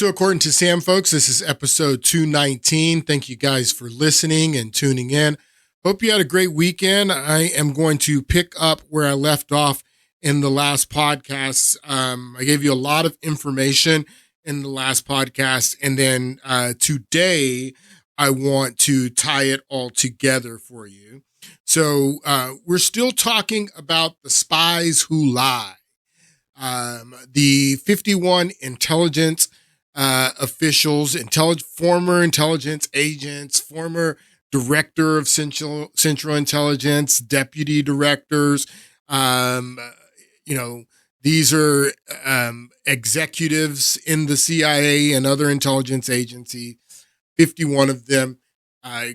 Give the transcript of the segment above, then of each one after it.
to According to Sam, folks. This is episode 219. Thank you guys for listening and tuning in. Hope you had a great weekend. I am going to pick up where I left off in the last podcast. I gave you a lot of information in the last podcast, and then today I want to tie it all together for you. So we're still talking about the spies who lie. The 51 intelligence officials, former intelligence agents, former director of Central Intelligence, deputy directors. These are executives in the CIA and other intelligence agencies. 51 of them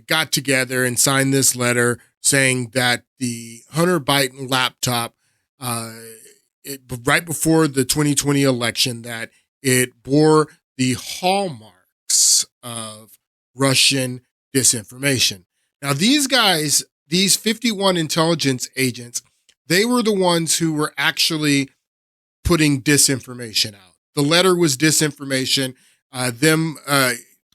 got together and signed this letter saying that the Hunter Biden laptop, right before the 2020 election, that it bore the hallmarks of Russian disinformation. Now, these guys, these 51 intelligence agents, they were the ones who were actually putting disinformation out. The letter was disinformation, them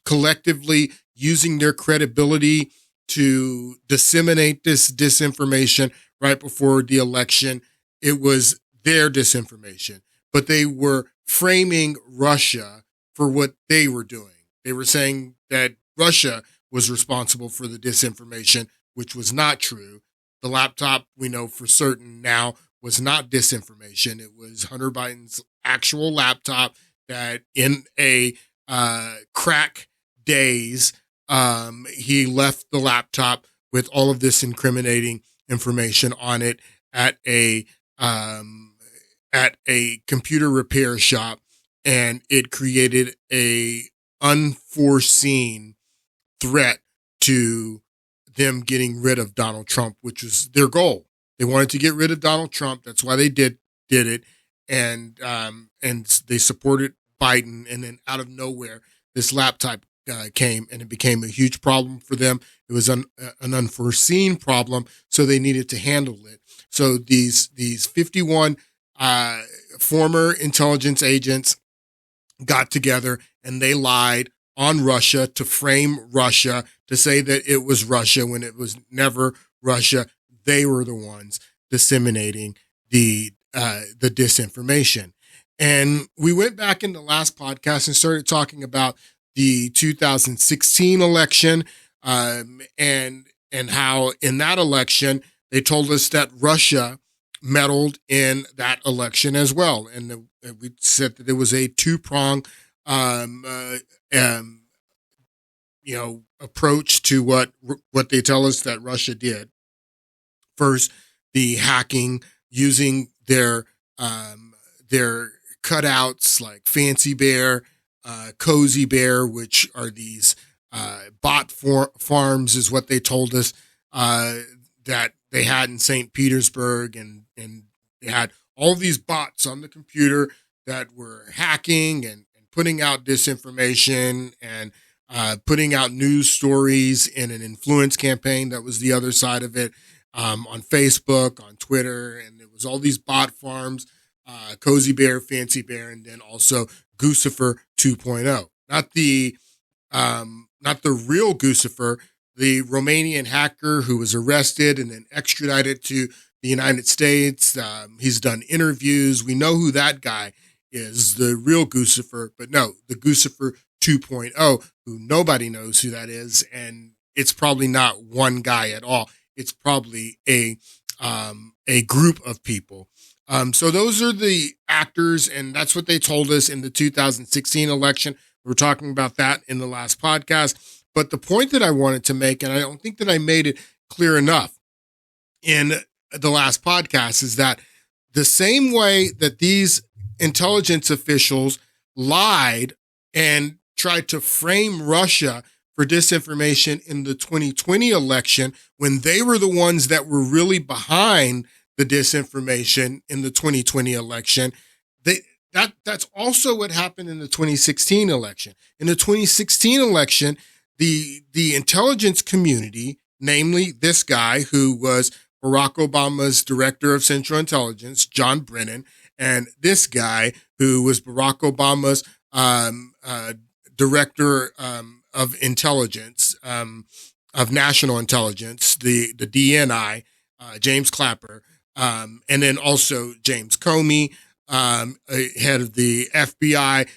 collectively using their credibility to disseminate this disinformation right before the election. It was their disinformation, but they were framing Russia for what they were doing. They were saying that Russia was responsible for the disinformation, which was not true. The laptop, we know for certain now, was not disinformation. It was Hunter Biden's actual laptop that in a crack days, he left the laptop with all of this incriminating information on it at a computer repair shop, and it created a unforeseen threat to them getting rid of Donald Trump, which was their goal. They wanted to get rid of Donald Trump. That's why they did it, and they supported Biden. And then out of nowhere, this laptop came, and it became a huge problem for them. It was an unforeseen problem, so they needed to handle it. So these 51 former intelligence agents got together and they lied on Russia to frame Russia, to say that it was Russia when it was never Russia. They were the ones disseminating the disinformation. And we went back in the last podcast and started talking about the 2016 election, and how in that election they told us that Russia meddled in that election as well, and we said that there was a two-prong approach to what they tell us that Russia did. First, the hacking using their cutouts like Fancy Bear, Cozy Bear, which are these bot farms, is what they told us that they had in St. Petersburg, and they had all these bots on the computer that were hacking and putting out disinformation and putting out news stories in an influence campaign. That was the other side of it, on Facebook, on Twitter, and there was all these bot farms, Cozy Bear, Fancy Bear, and then also Guccifer 2.0. Not the real Guccifer, the Romanian hacker who was arrested and then extradited to the United States. He's done interviews. We know who that guy is, the real Guccifer, but no, the Guccifer 2.0, who nobody knows who that is. And it's probably not one guy at all. It's probably a group of people. So those are the actors, and that's what they told us in the 2016 election. We were talking about that in the last podcast. But the point that I wanted to make, and I don't think that I made it clear enough in the last podcast, is that the same way that these intelligence officials lied and tried to frame Russia for disinformation in the 2020 election, when they were the ones that were really behind the disinformation in the 2020 election, that's also what happened in the 2016 election. In the 2016 election, the intelligence community, namely this guy who was Barack Obama's director of Central Intelligence, John Brennan, and this guy who was Barack Obama's director of intelligence, of national intelligence, the DNI, James Clapper, and then also James Comey, head of the FBI.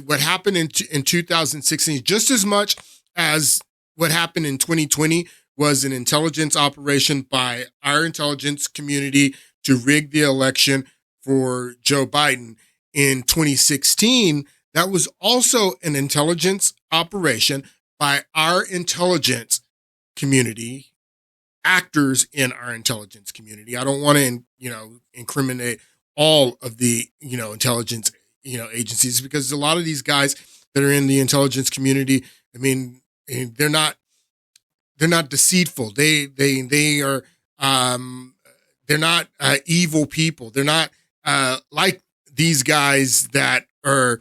What happened in 2016, just as much as what happened in 2020, was an intelligence operation by our intelligence community to rig the election for Joe Biden. In 2016, that was also an intelligence operation by our intelligence community, actors in our intelligence community. I don't want to, incriminate all of the, intelligence, agencies, because a lot of these guys that are in the intelligence community, I mean, they're not deceitful. They are, they're not evil people. They're not like these guys that are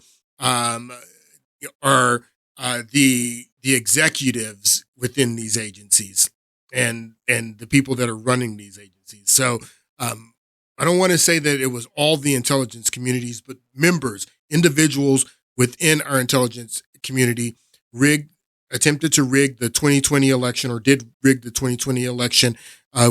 the executives within these agencies and the people that are running these agencies. So I don't want to say that it was all the intelligence communities, but members, individuals within our intelligence community attempted to rig the 2020 election, or did rig the 2020 election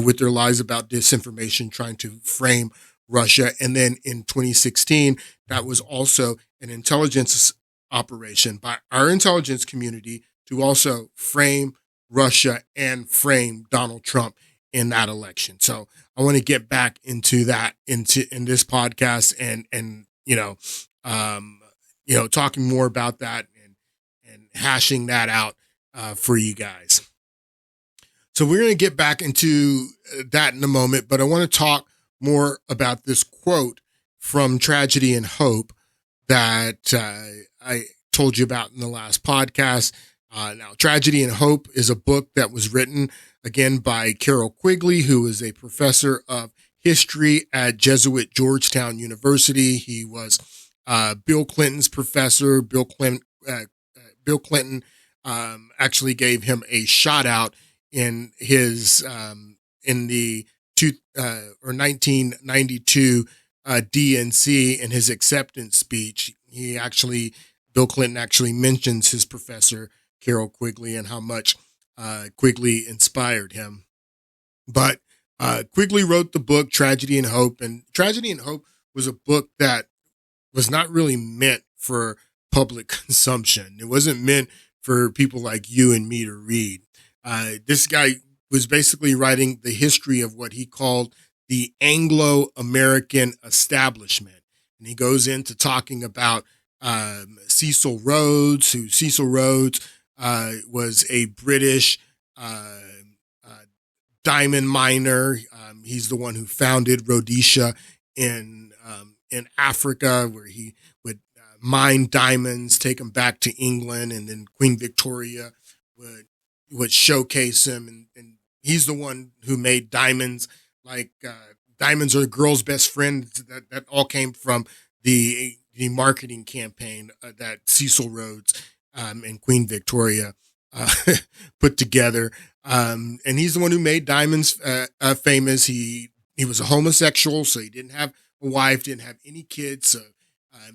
with their lies about disinformation, trying to frame Russia. And then in 2016, that was also an intelligence operation by our intelligence community to also frame Russia and frame Donald Trump in that election. So I want to get back into that in this podcast and talking more about that and hashing that out for you guys. So we're going to get back into that in a moment, but I want to talk more about this quote from Tragedy and Hope that I told you about in the last podcast. Now, Tragedy and Hope is a book that was written, again, by Carroll Quigley, who is a professor of history at Jesuit Georgetown University. He was Bill Clinton's professor. Bill Clinton actually gave him a shout out in his in the 1992 DNC in his acceptance speech. Bill Clinton actually mentions his professor Carroll Quigley and how much Quigley inspired him. But Quigley wrote the book Tragedy and Hope, and Tragedy and Hope was a book that was not really meant for public consumption. It wasn't meant for people like you and me to read. This guy was basically writing the history of what he called the Anglo-American establishment. And he goes into talking about Cecil Rhodes, Cecil Rhodes was a British diamond miner. He's the one who founded Rhodesia in Africa, where he would mine diamonds, take them back to England, and then Queen Victoria would showcase him. And he's the one who made diamonds. Like diamonds are the girl's best friend. That all came from the marketing campaign that Cecil Rhodes and Queen Victoria put together. And he's the one who made diamonds famous. He was a homosexual, so he didn't have a wife, didn't have any kids. So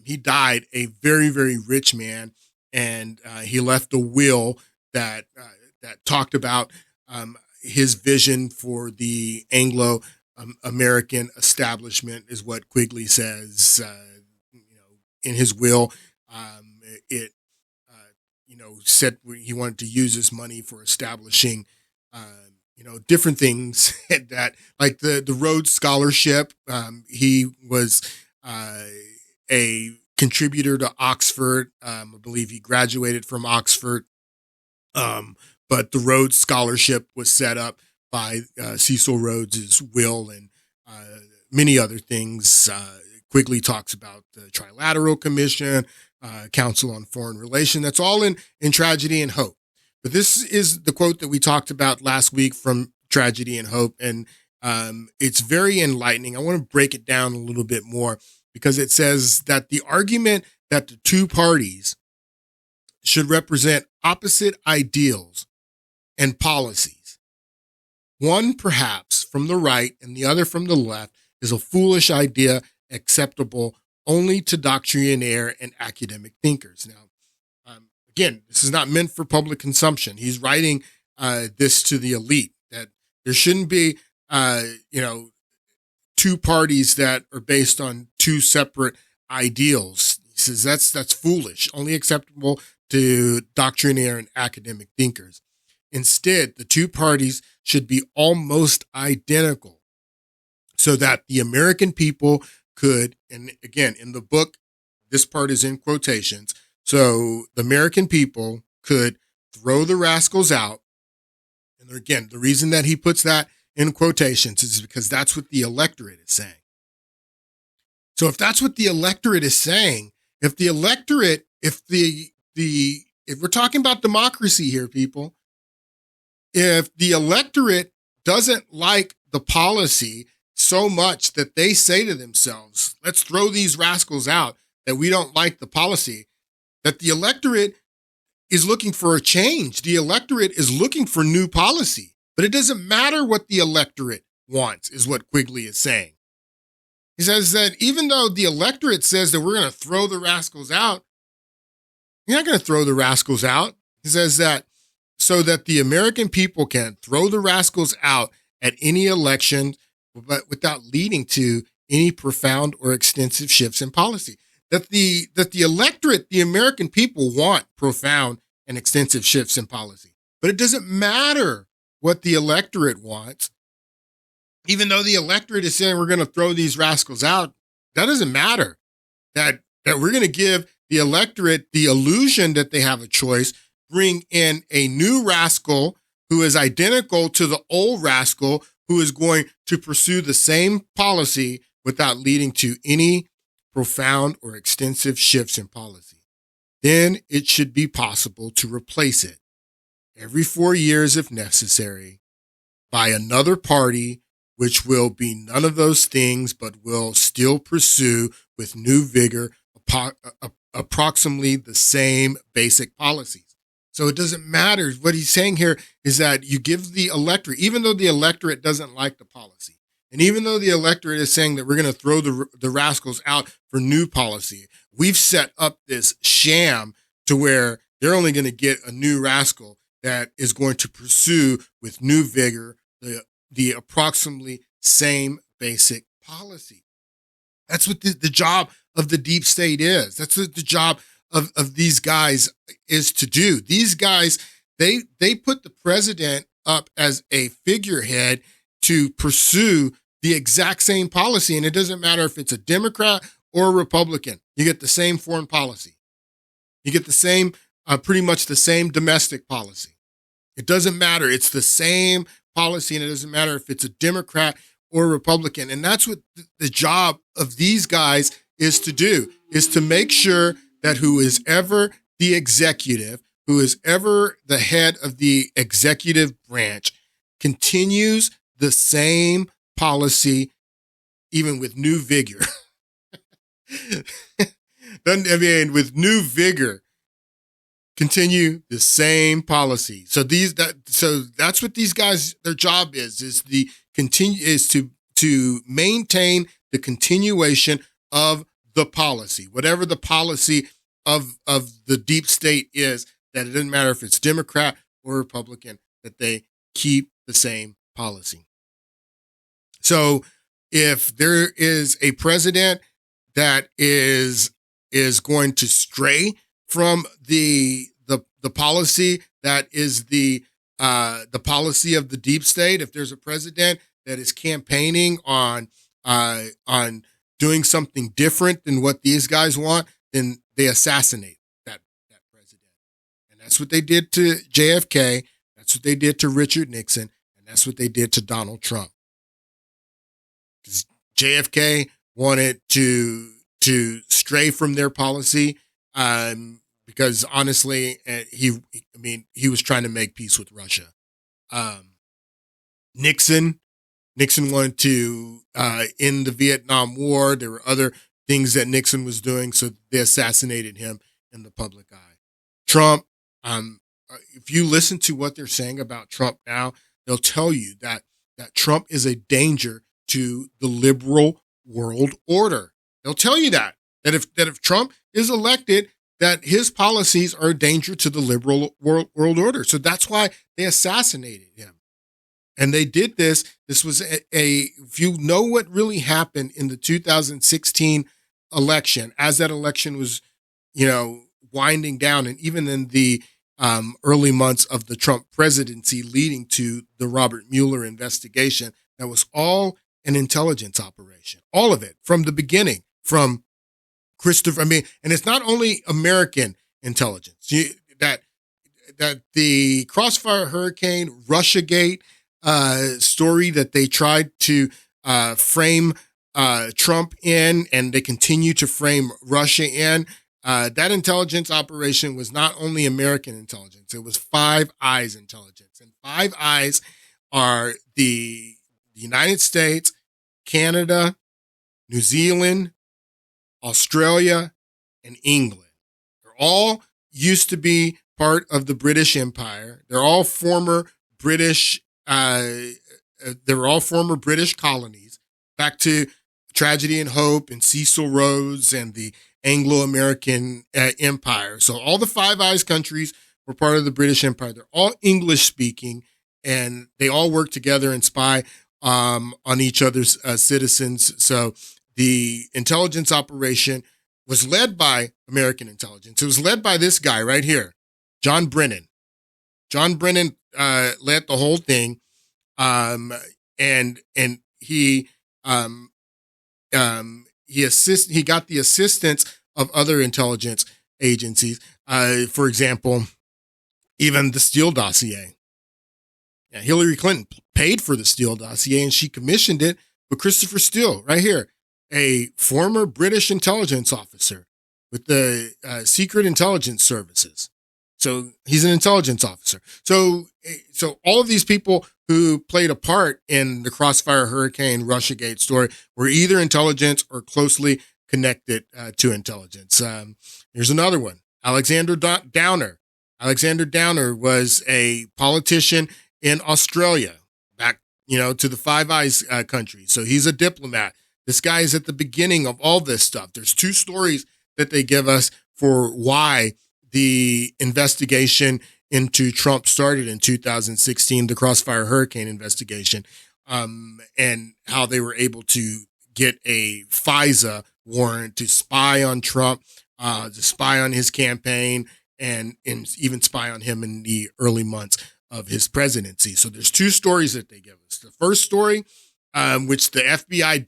he died a very, very rich man, and he left a will that talked about his vision for the Anglo-American establishment, is what Quigley says. In his will, it said he wanted to use his money for establishing, different things that, like the Rhodes Scholarship. He was a contributor to Oxford. I believe he graduated from Oxford. But the Rhodes Scholarship was set up by Cecil Rhodes's will, and many other things. Quigley talks about the Trilateral Commission, Council on Foreign Relations. That's all in Tragedy and Hope. But this is the quote that we talked about last week from Tragedy and Hope, and it's very enlightening. I want to break it down a little bit more, because it says that the argument that the two parties should represent opposite ideals and policies, one perhaps from the right and the other from the left, is a foolish idea acceptable only to doctrinaire and academic thinkers. Now, again, this is not meant for public consumption. He's writing this to the elite, that there shouldn't be, two parties that are based on two separate ideals. He says that's foolish, only acceptable to doctrinaire and academic thinkers. Instead, the two parties should be almost identical so that the American people could, and again, in the book, this part is in quotations, so the American people could throw the rascals out. And again, the reason that he puts that in quotations is because that's what the electorate is saying. So if that's what the electorate is saying, if the electorate, if we're talking about democracy here, people, if the electorate doesn't like the policy so much that they say to themselves, let's throw these rascals out, that we don't like the policy, that the electorate is looking for a change. The electorate is looking for new policy. But it doesn't matter what the electorate wants, is what Quigley is saying. He says that even though the electorate says that we're going to throw the rascals out, you're not going to throw the rascals out. He says that so that the American people can throw the rascals out at any election, but without leading to any profound or extensive shifts in policy. That the electorate, the American people, want profound and extensive shifts in policy. But it doesn't matter what the electorate wants. Even though the electorate is saying we're going to throw these rascals out, that doesn't matter. That we're going to give the electorate the illusion that they have a choice, bring in a new rascal who is identical to the old rascal who is going to pursue the same policy without leading to any profound or extensive shifts in policy. Then it should be possible to replace it every 4 years if necessary by another party which will be none of those things but will still pursue with new vigor approximately the same basic policies. So it doesn't matter. What he's saying here is that you give the electorate, even though the electorate doesn't like the policy, and even though the electorate is saying that we're going to throw the rascals out for new policy, we've set up this sham to where they're only going to get a new rascal that is going to pursue with new vigor the approximately same basic policy. That's what the job of the deep state is. That's what the job of these guys is to do. These guys, they put the president up as a figurehead to pursue the exact same policy. And it doesn't matter if it's a Democrat or a Republican. You get the same foreign policy. You get the same, pretty much the same domestic policy. It doesn't matter. It's the same policy, and it doesn't matter if it's a Democrat or a Republican. And that's what the job of these guys is to do, is to make sure that who is ever the executive, who is ever the head of the executive branch, continues the same policy, even with new vigor. With new vigor, continue the same policy. So that's what these guys, their job is to maintain the continuation of the policy, whatever the policy of the deep state is, that it doesn't matter if it's Democrat or Republican, that they keep the same policy. So if there is a president that is going to stray from the policy that is the policy of the deep state, if there's a president that is campaigning on doing something different than what these guys want, then they assassinate that president. And that's what they did to JFK. That's what they did to Richard Nixon. And that's what they did to Donald Trump. Because JFK wanted to stray from their policy, because honestly, he was trying to make peace with Russia. Nixon wanted to end the Vietnam War. There were other things that Nixon was doing, so they assassinated him in the public eye. Trump, if you listen to what they're saying about Trump now, they'll tell you that Trump is a danger to the liberal world order. They'll tell you that. That if Trump is elected, that his policies are a danger to the liberal world order. So that's why they assassinated him. And they did this. This was if you know what really happened in the 2016 election, as that election was, winding down, and even in the early months of the Trump presidency leading to the Robert Mueller investigation, that was all an intelligence operation. All of it from the beginning, from Christopher. And it's not only American intelligence. That the Crossfire Hurricane, Russiagate story that they tried to frame Trump in, and they continue to frame Russia in. That intelligence operation was not only American intelligence, it was Five Eyes intelligence. And Five Eyes are the United States, Canada, New Zealand, Australia, and England. They're all used to be part of the British Empire. They're all former British colonies, back to Tragedy and Hope and Cecil Rhodes and the Anglo-American Empire. So all the Five Eyes countries were part of the British Empire. They're all English speaking, and they all work together and spy on each other's citizens. So the intelligence operation was led by American intelligence. It was led by this guy right here, John Brennan. John Brennan led the whole thing, and he he got the assistance of other intelligence agencies. For example, even the Steele dossier. Yeah, Hillary Clinton paid for the Steele dossier, and she commissioned it with Christopher Steele right here, a former British intelligence officer with the Secret Intelligence Services. So he's an intelligence officer. So all of these people who played a part in the Crossfire Hurricane Russiagate story were either intelligence or closely connected to intelligence. Here's another one, Alexander Downer. Alexander Downer was a politician in Australia, back, to the Five Eyes country. So he's a diplomat. This guy is at the beginning of all this stuff. There's two stories that they give us for why the investigation into Trump started in 2016, the Crossfire Hurricane investigation, and how they were able to get a FISA warrant to spy on Trump, to spy on his campaign, and even spy on him in the early months of his presidency. So there's two stories that they give us. The first story, which the FBI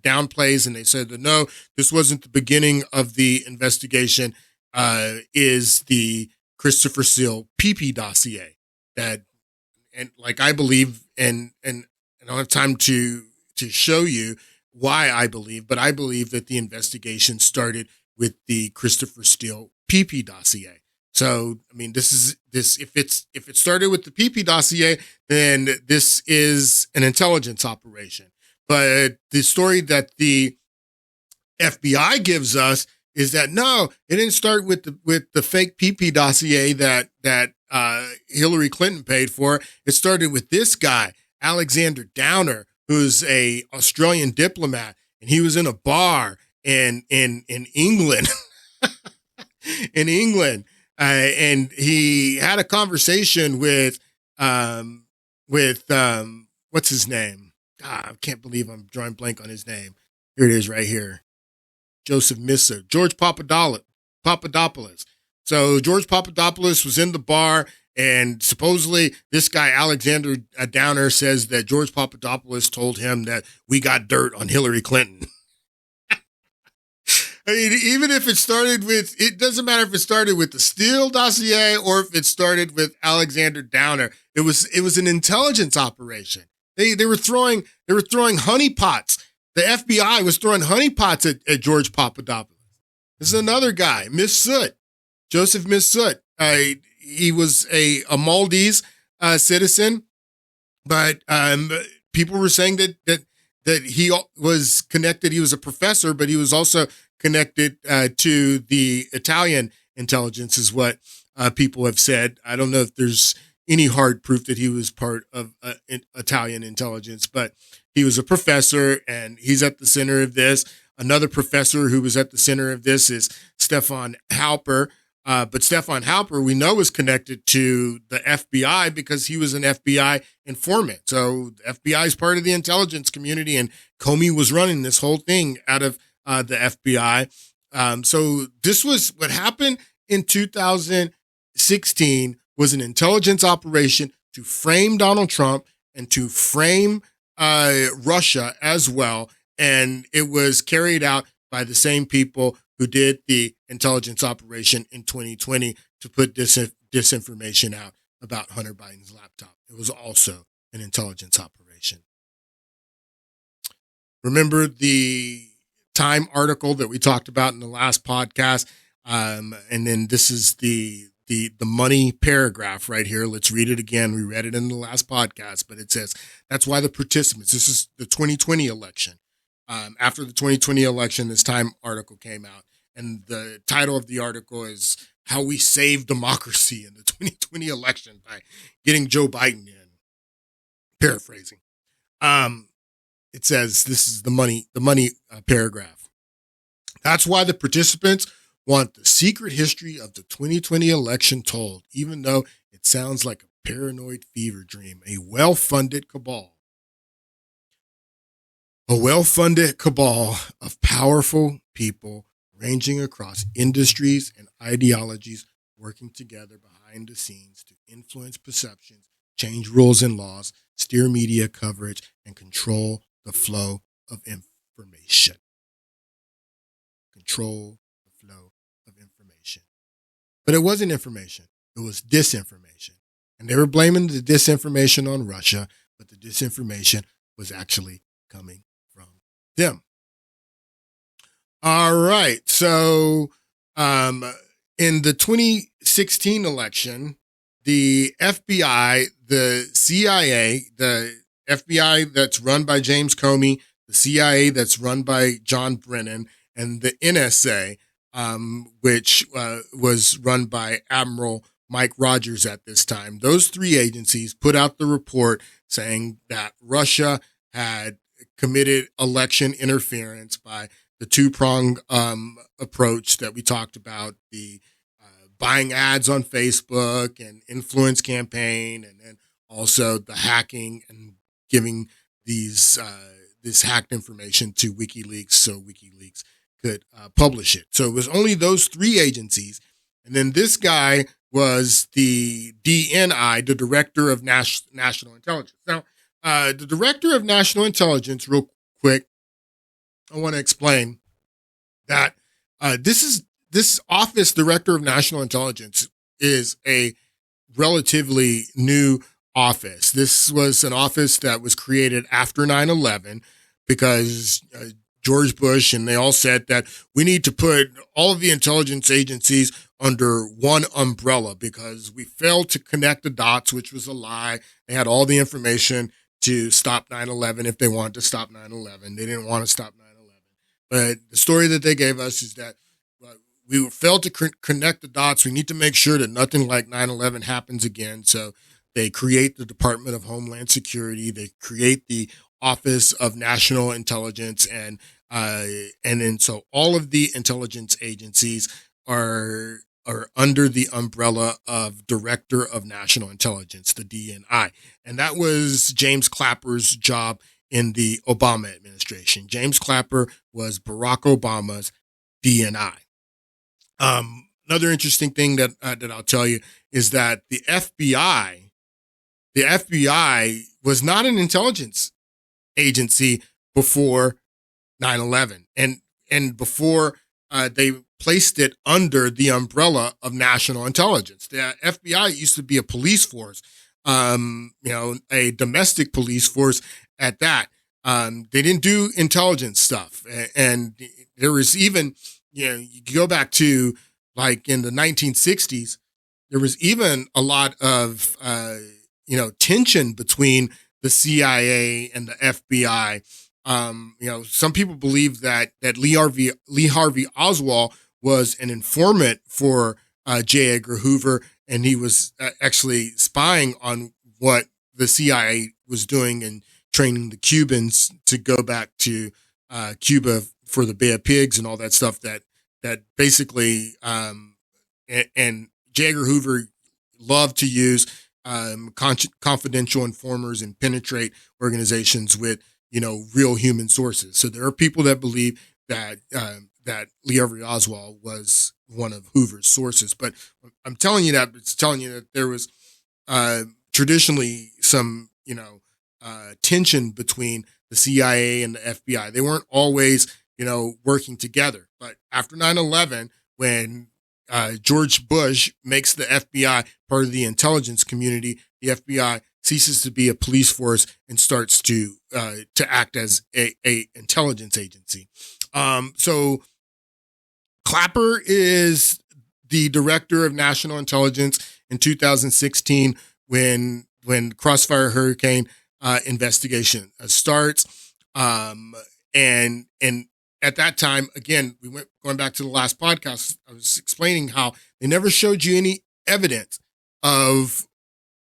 downplays, and they said that no, this wasn't the beginning of the investigation, is the Christopher Steele PP dossier. That, and like I believe, and I don't have time to show you why I believe, but I believe that the investigation started with the Christopher Steele PP dossier. So, this if it started with the PP dossier, then this is an intelligence operation. But the story that the FBI gives us is that no, it didn't start with the fake PP dossier that Hillary Clinton paid for. It started with this guy, Alexander Downer, who's a Australian diplomat, and he was in a bar in England, in England. And he had a conversation with what's his name? I can't believe I'm drawing blank on his name. Here it is right here. Joseph Misser, George Papadopoulos. So George Papadopoulos was in the bar, and supposedly this guy, Alexander Downer, says that George Papadopoulos told him that we got dirt on Hillary Clinton. Even if it doesn't matter if it started with the Steele dossier or if it started with Alexander Downer. It was an intelligence operation. They were throwing honeypots. The FBI was throwing honeypots at George Papadopoulos. This is another guy, Miss Soot, Joseph Miss Soot. He was a Maltese citizen, but people were saying that he was connected. He was a professor, but he was also connected to the Italian intelligence, is what people have said. I don't know if there's any hard proof that he was part of Italian intelligence, but he was a professor, and he's at the center of this. Another professor who was at the center of this is Stefan Halper. But Stefan Halper, we know, is connected to the FBI because he was an FBI informant. So the FBI is part of the intelligence community, and Comey was running this whole thing out of the FBI. So this was what happened in 2016 was an intelligence operation to frame Donald Trump and to frame Russia as well. And it was carried out by the same people who did the intelligence operation in 2020 to put disinformation out about Hunter Biden's laptop. It was also an intelligence operation. Remember the Time article that we talked about in the last podcast? And then this is the money paragraph right here. Let's read it again. We read it in the last podcast, but it says, that's why the participants, this is the 2020 election. After the 2020 election, this Time article came out. And the title of the article is How We Saved Democracy in the 2020 Election by Getting Joe Biden in. Paraphrasing. It says, this is the money paragraph. That's why the participants want the secret history of the 2020 election told, even though it sounds like a paranoid fever dream, a well-funded cabal. A well-funded cabal of powerful people ranging across industries and ideologies working together behind the scenes to influence perceptions, change rules and laws, steer media coverage, and control the flow of information. Control the flow of information. But it wasn't information. It was disinformation. And they were blaming the disinformation on Russia, but the disinformation was actually coming from them. All right. So in the 2016 election, the FBI, the CIA, the FBI that's run by James Comey, the CIA that's run by John Brennan, and the NSA, which was run by Admiral Mike Rogers at this time, those three agencies put out the report saying that Russia had committed election interference by the two-pronged approach that we talked about, the buying ads on Facebook and influence campaign, and then also the hacking and giving these this hacked information to WikiLeaks so WikiLeaks could publish it. So it was only those three agencies. And then this guy was the DNI, the Director of National Intelligence. Now, the Director of National Intelligence, real quick, I want to explain that this office, Director of National Intelligence, is a relatively new office. This was an office that was created after 9/11 because George Bush and they all said that we need to put all of the intelligence agencies under one umbrella because we failed to connect the dots, which was a lie. They had all the information to stop 9/11 if they wanted to stop 9/11. They didn't want to stop 9/11. But the story that they gave us is that we failed to connect the dots. We need to make sure that nothing like 9/11 happens again. So they create the Department of Homeland Security. They create the Office of National Intelligence. And then so all of the intelligence agencies are under the umbrella of Director of National Intelligence, the DNI. And that was James Clapper's job in the Obama administration. James Clapper was Barack Obama's DNI. Another interesting thing that I'll tell you is that the FBI was not an intelligence agency before 9/11, and before they placed it under the umbrella of national intelligence. The FBI used to be a police force, a domestic police force at that. They didn't do intelligence stuff, and there was even, you go back to like in the 1960s, there was even a lot of, tension between the CIA and the FBI. Some people believe that Lee Harvey Oswald was an informant for J. Edgar Hoover, and he was actually spying on what the CIA was doing and training the Cubans to go back to Cuba for the Bay of Pigs and all that stuff that basically and J. Edgar Hoover loved to use confidential informers and penetrate organizations with, real human sources. So there are people that believe that Lee Harvey Oswald was one of Hoover's sources. But I'm telling you that, it's telling you that there was traditionally some, tension between the CIA and the FBI. They weren't always, working together. But after 9/11, when George Bush makes the FBI part of the intelligence community, the FBI ceases to be a police force and starts to act as a intelligence agency. So Clapper is the director of national intelligence in 2016 when Crossfire Hurricane investigation starts. And at that time, again, going back to the last podcast, I was explaining how they never showed you any evidence of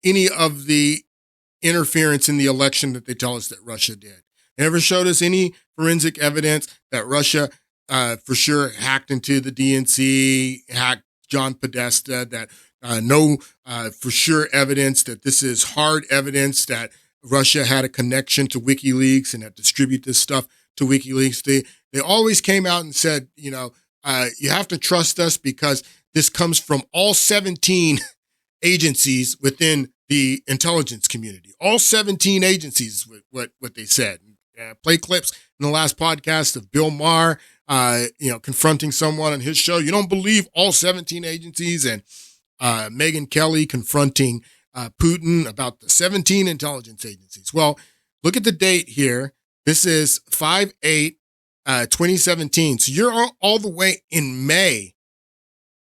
any of the interference in the election that they tell us that Russia did. They never showed us any forensic evidence that Russia for sure hacked into the DNC, hacked John Podesta, that no for sure evidence that this is hard evidence that Russia had a connection to WikiLeaks and had distributed this stuff to WikiLeaks. They always came out and said, you have to trust us because this comes from all 17 agencies within the intelligence community. All 17 agencies, what they said. Play clips in the last podcast of Bill Maher, confronting someone on his show. You don't believe all 17 agencies, and Megyn Kelly confronting Putin about the 17 intelligence agencies. Well, look at the date here. This is 5/8/2017. So you're all the way in May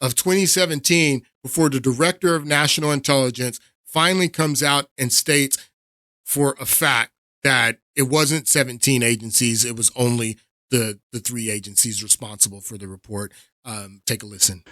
of 2017 before the director of national intelligence finally comes out and states for a fact that it wasn't 17 agencies. It was only the 3 agencies responsible for the report. Take a listen.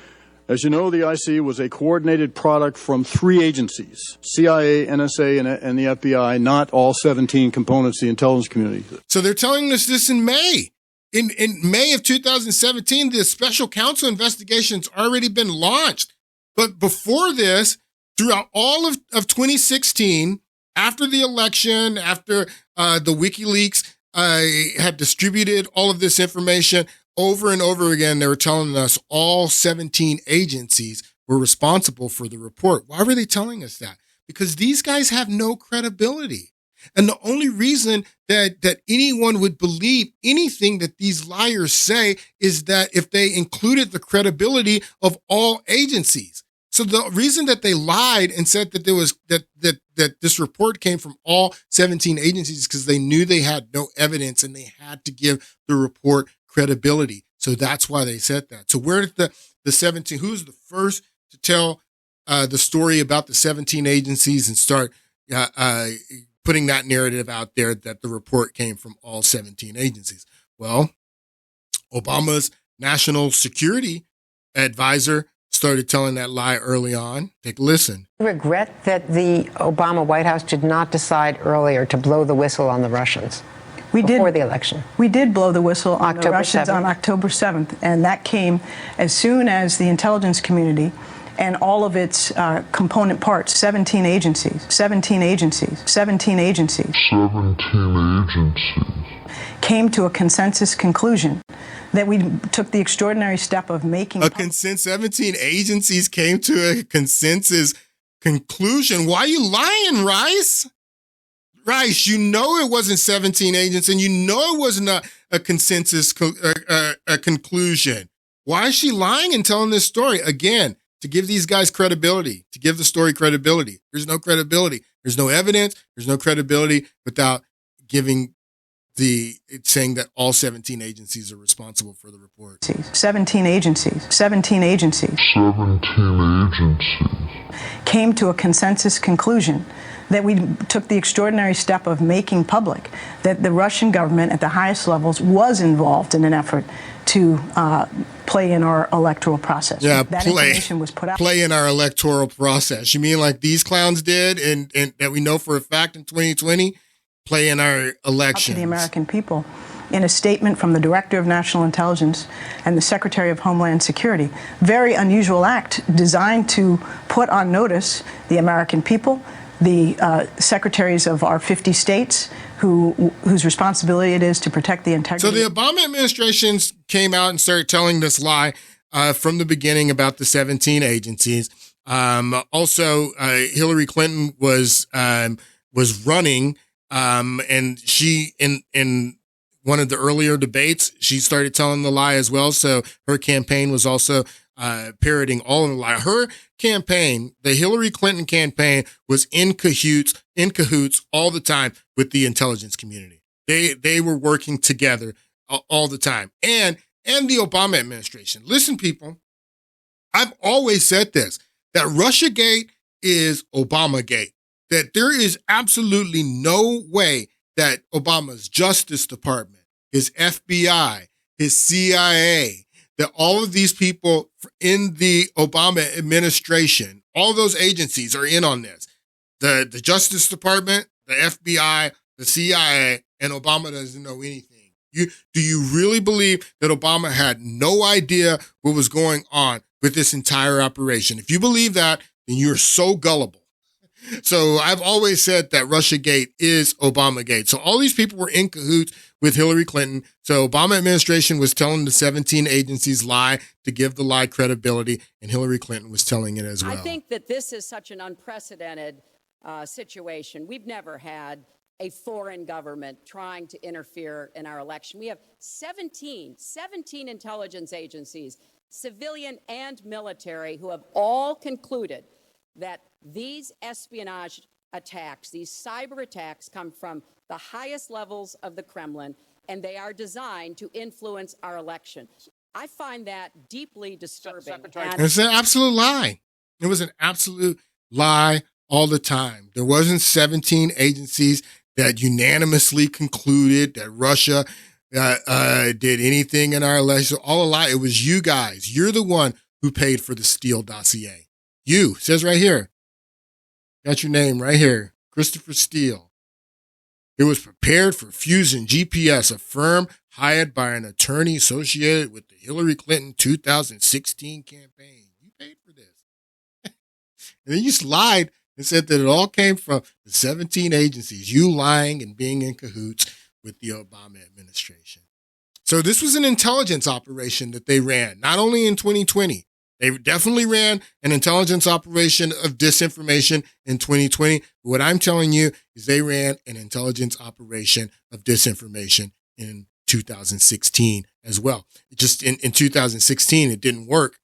As you know, the IC was a coordinated product from 3 agencies, CIA, NSA, and the FBI, not all 17 components of the intelligence community. So they're telling us this in May. In May of 2017, the special counsel investigation's already been launched. But before this, throughout all of 2016, after the election, after the WikiLeaks had distributed all of this information, over and over again, they were telling us all 17 agencies were responsible for the report. Why were they telling us that? Because these guys have no credibility. And the only reason that anyone would believe anything that these liars say is that if they included the credibility of all agencies. So the reason that they lied and said that there was that this report came from all 17 agencies is because they knew they had no evidence and they had to give the report credibility. So that's why they said that. So where did the 17, who's the first to tell the story about the 17 agencies and start putting that narrative out there that the report came from all 17 agencies? Well, Obama's national security advisor started telling that lie early on. Take a listen. I regret that the Obama White House did not decide earlier to blow the whistle on the Russians before the election. We did blow the whistle on the Russians 7th. on October 7th, and that came as soon as the intelligence community and all of its component parts, 17 agencies, came to a consensus conclusion that we took the extraordinary step of making 17 agencies came to a consensus conclusion. Why are you lying, Rice? Rice, you know it wasn't 17 agents, and you know it wasn't a consensus a conclusion. Why is she lying and telling this story? Again, to give these guys credibility, to give the story credibility. There's no credibility. There's no evidence. There's no credibility without giving saying that all 17 agencies are responsible for the report. 17 agencies came to a consensus conclusion that we took the extraordinary step of making public that the Russian government at the highest levels was involved in an effort to play in our electoral process. Yeah, that information was put out. Play in our electoral process. You mean like these clowns did and that we know for a fact in 2020? Play in our elections. To the American people in a statement from the Director of National Intelligence and the Secretary of Homeland Security. Very unusual act designed to put on notice the American people, the secretaries of our 50 states whose responsibility it is to protect the integrity. So the Obama administration came out and started telling this lie from the beginning about the 17 agencies. Also, Hillary Clinton was running, and she in one of the earlier debates, she started telling the lie as well. So her campaign was also parroting all of the lie. Her campaign, the Hillary Clinton campaign, was in cahoots all the time with the intelligence community. They were working together all the time, and the Obama administration. Listen, people, I've always said this, that Russiagate is Obamagate, that there is absolutely no way that Obama's Justice Department, his FBI, his CIA, that all of these people in the Obama administration, all those agencies are in on this. The Justice Department, the FBI, the CIA, and Obama doesn't know anything. Do you really believe that Obama had no idea what was going on with this entire operation? If you believe that, then you're so gullible. So I've always said that Russiagate is Obamagate. So all these people were in cahoots with Hillary Clinton. So Obama administration was telling the 17 agencies lie to give the lie credibility, and Hillary Clinton was telling it as well. I think that this is such an unprecedented situation. We've never had a foreign government trying to interfere in our election. We have 17 intelligence agencies, civilian and military, who have all concluded that these espionage attacks, these cyber attacks, come from the highest levels of the Kremlin, and they are designed to influence our election. I find that deeply disturbing. It's an absolute lie. It was an absolute lie all the time. There wasn't 17 agencies that unanimously concluded that Russia did anything in our election. All a lie. It was you guys. You're the one who paid for the Steele dossier. You, says right here. Got your name right here. Christopher Steele. It was prepared for Fusion GPS, a firm hired by an attorney associated with the Hillary Clinton 2016 campaign. You paid for this. And then you lied and said that it all came from the 17 agencies, you lying and being in cahoots with the Obama administration. So this was an intelligence operation that they ran, not only in 2020. They definitely ran an intelligence operation of disinformation in 2020. But what I'm telling you is they ran an intelligence operation of disinformation in 2016 as well. Just in 2016, it didn't work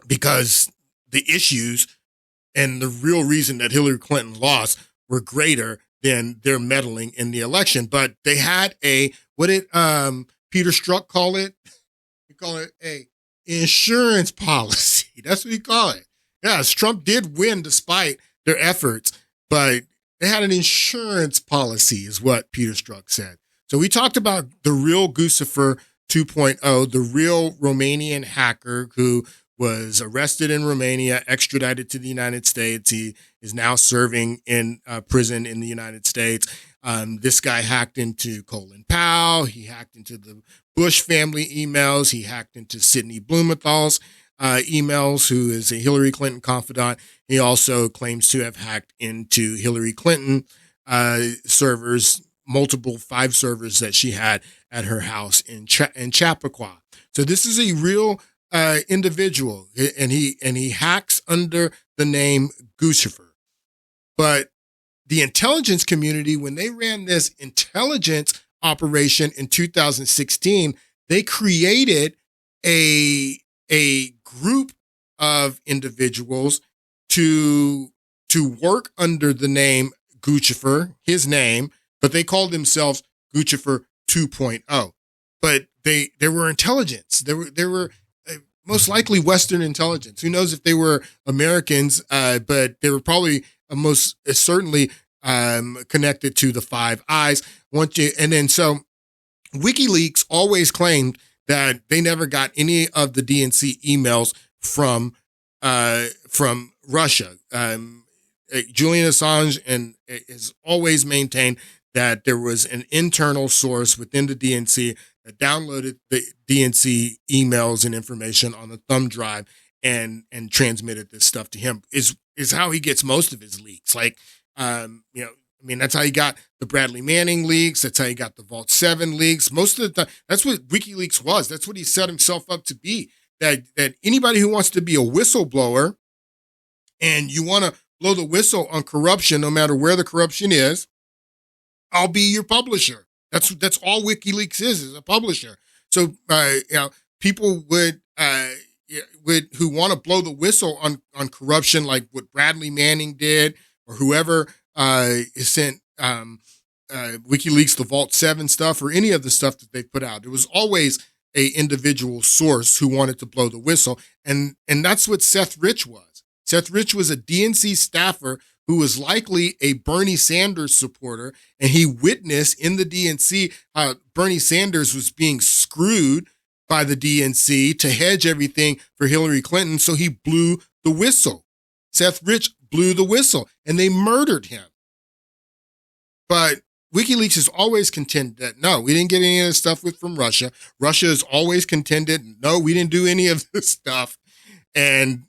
because the issues and the real reason that Hillary Clinton lost were greater than their meddling in the election. But they had what did Peter Strzok call it? He called it a insurance policy. That's what he called it. Yes, Trump did win despite their efforts, but they had an insurance policy is what Peter Strzok said. So we talked about the real Guccifer 2.0, the real Romanian hacker who was arrested in Romania, extradited to the United States. He is now serving in prison in the United States. This guy hacked into Colin Powell. He hacked into the Bush family emails. He hacked into Sidney Blumenthal's emails, who is a Hillary Clinton confidant. He also claims to have hacked into Hillary Clinton servers, multiple 5 servers that she had at her house in Chappaqua. So this is a real individual, and he hacks under the name Guccifer. But the intelligence community, when they ran this intelligence operation in 2016, they created a group of individuals to work under the name Guccifer, his name, but they called themselves Guccifer 2.0. But they were intelligence. They were most likely Western intelligence. Who knows if they were Americans, but they were probably most certainly connected to the Five Eyes. So WikiLeaks always claimed that they never got any of the DNC emails from Russia. Julian Assange has always maintained that there was an internal source within the DNC that downloaded the DNC emails and information on the thumb drive and transmitted this stuff to him. Is how he gets most of his leaks. Like, that's how he got the Bradley Manning leaks. That's how he got the Vault 7 leaks. Most of the time, that's what WikiLeaks was. That's what he set himself up to be. That anybody who wants to be a whistleblower and you want to blow the whistle on corruption, no matter where the corruption is, I'll be your publisher. That's all WikiLeaks is a publisher. So, people would who want to blow the whistle on corruption, like what Bradley Manning did, or whoever sent WikiLeaks the Vault 7 stuff, or any of the stuff that they put out. It was always a individual source who wanted to blow the whistle, and that's what Seth Rich was. Seth Rich was a DNC staffer who was likely a Bernie Sanders supporter, and he witnessed in the DNC how Bernie Sanders was being screwed by the DNC to hedge everything for Hillary Clinton, so he blew the whistle. Seth Rich blew the whistle, and they murdered him. But WikiLeaks has always contended that, no, we didn't get any of this stuff from Russia. Russia has always contended, no, we didn't do any of this stuff. And,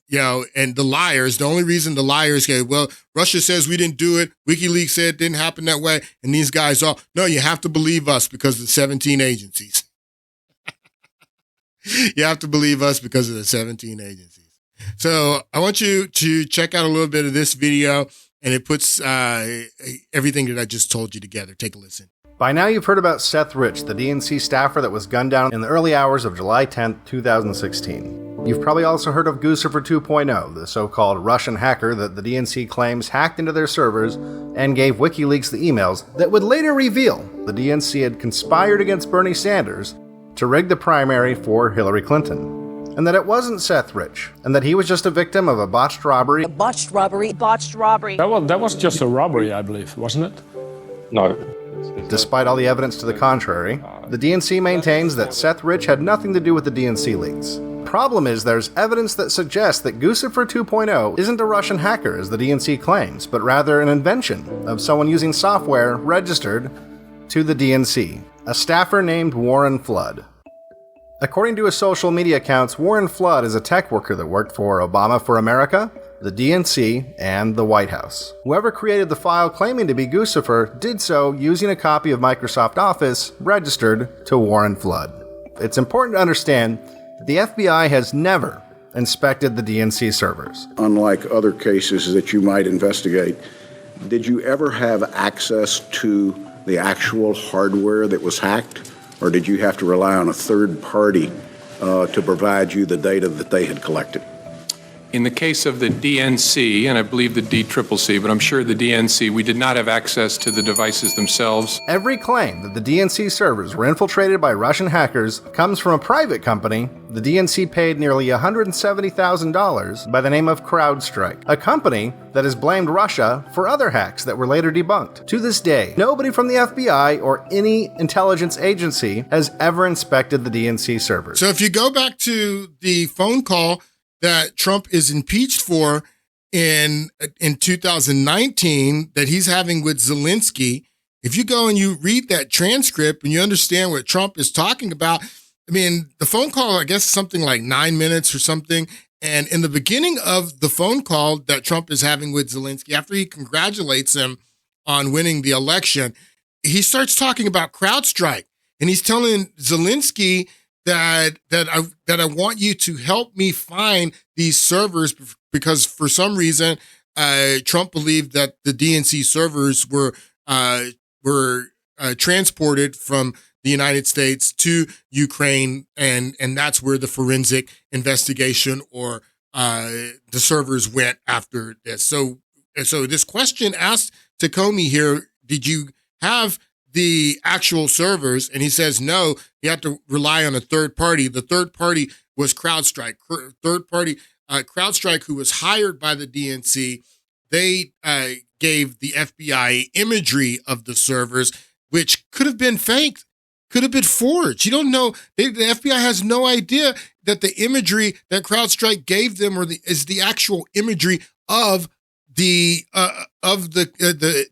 and the liars, the only reason the liars go, well, Russia says we didn't do it. WikiLeaks said it didn't happen that way. And these guys are, no, you have to believe us because of the 17 agencies. You have to believe us because of the 17 agencies. So I want you to check out a little bit of this video, and it puts everything that I just told you together. Take a listen. By now you've heard about Seth Rich, the DNC staffer that was gunned down in the early hours of July 10, 2016. You've probably also heard of Guccifer 2.0, the so-called Russian hacker that the DNC claims hacked into their servers and gave WikiLeaks the emails that would later reveal the DNC had conspired against Bernie Sanders to rig the primary for Hillary Clinton. And that it wasn't Seth Rich, and that he was just a victim of a botched robbery. Botched robbery. That was just a robbery, I believe, wasn't it? No. Despite all the evidence to the contrary, the DNC maintains that Seth Rich had nothing to do with the DNC leaks. Problem is, there's evidence that suggests that Guccifer 2.0 isn't a Russian hacker, as the DNC claims, but rather an invention of someone using software registered to the DNC, a staffer named Warren Flood. According to his social media accounts, Warren Flood is a tech worker that worked for Obama for America, the DNC, and the White House. Whoever created the file claiming to be Guccifer did so using a copy of Microsoft Office registered to Warren Flood. It's important to understand that the FBI has never inspected the DNC servers. Unlike other cases that you might investigate, did you ever have access to the actual hardware that was hacked? Or did you have to rely on a third party to provide you the data that they had collected? In the case of the DNC, and I believe the DCCC, but I'm sure the DNC, we did not have access to the devices themselves. Every claim that the DNC servers were infiltrated by Russian hackers comes from a private company the DNC paid nearly $170,000 by the name of CrowdStrike, a company that has blamed Russia for other hacks that were later debunked. To this day, nobody from the FBI or any intelligence agency has ever inspected the DNC servers. So if you go back to the phone call that Trump is impeached for in 2019 that he's having with Zelensky, if you go and you read that transcript and you understand what Trump is talking about, I mean, the phone call, I guess, is something like 9 minutes or something. And in the beginning of the phone call that Trump is having with Zelensky, after he congratulates him on winning the election, he starts talking about CrowdStrike. And he's telling Zelensky that I want you to help me find these servers because for some reason Trump believed that the DNC servers were transported from the United States to Ukraine, and that's where the forensic investigation or the servers went after this. So this question asked to Comey here: did you have the actual servers? And he says, no, you have to rely on a third party. The third party was CrowdStrike. CrowdStrike, who was hired by the DNC, they gave the FBI imagery of the servers, which could have been faked, could have been forged. You don't know. The FBI has no idea that the imagery that CrowdStrike gave them is the actual imagery of the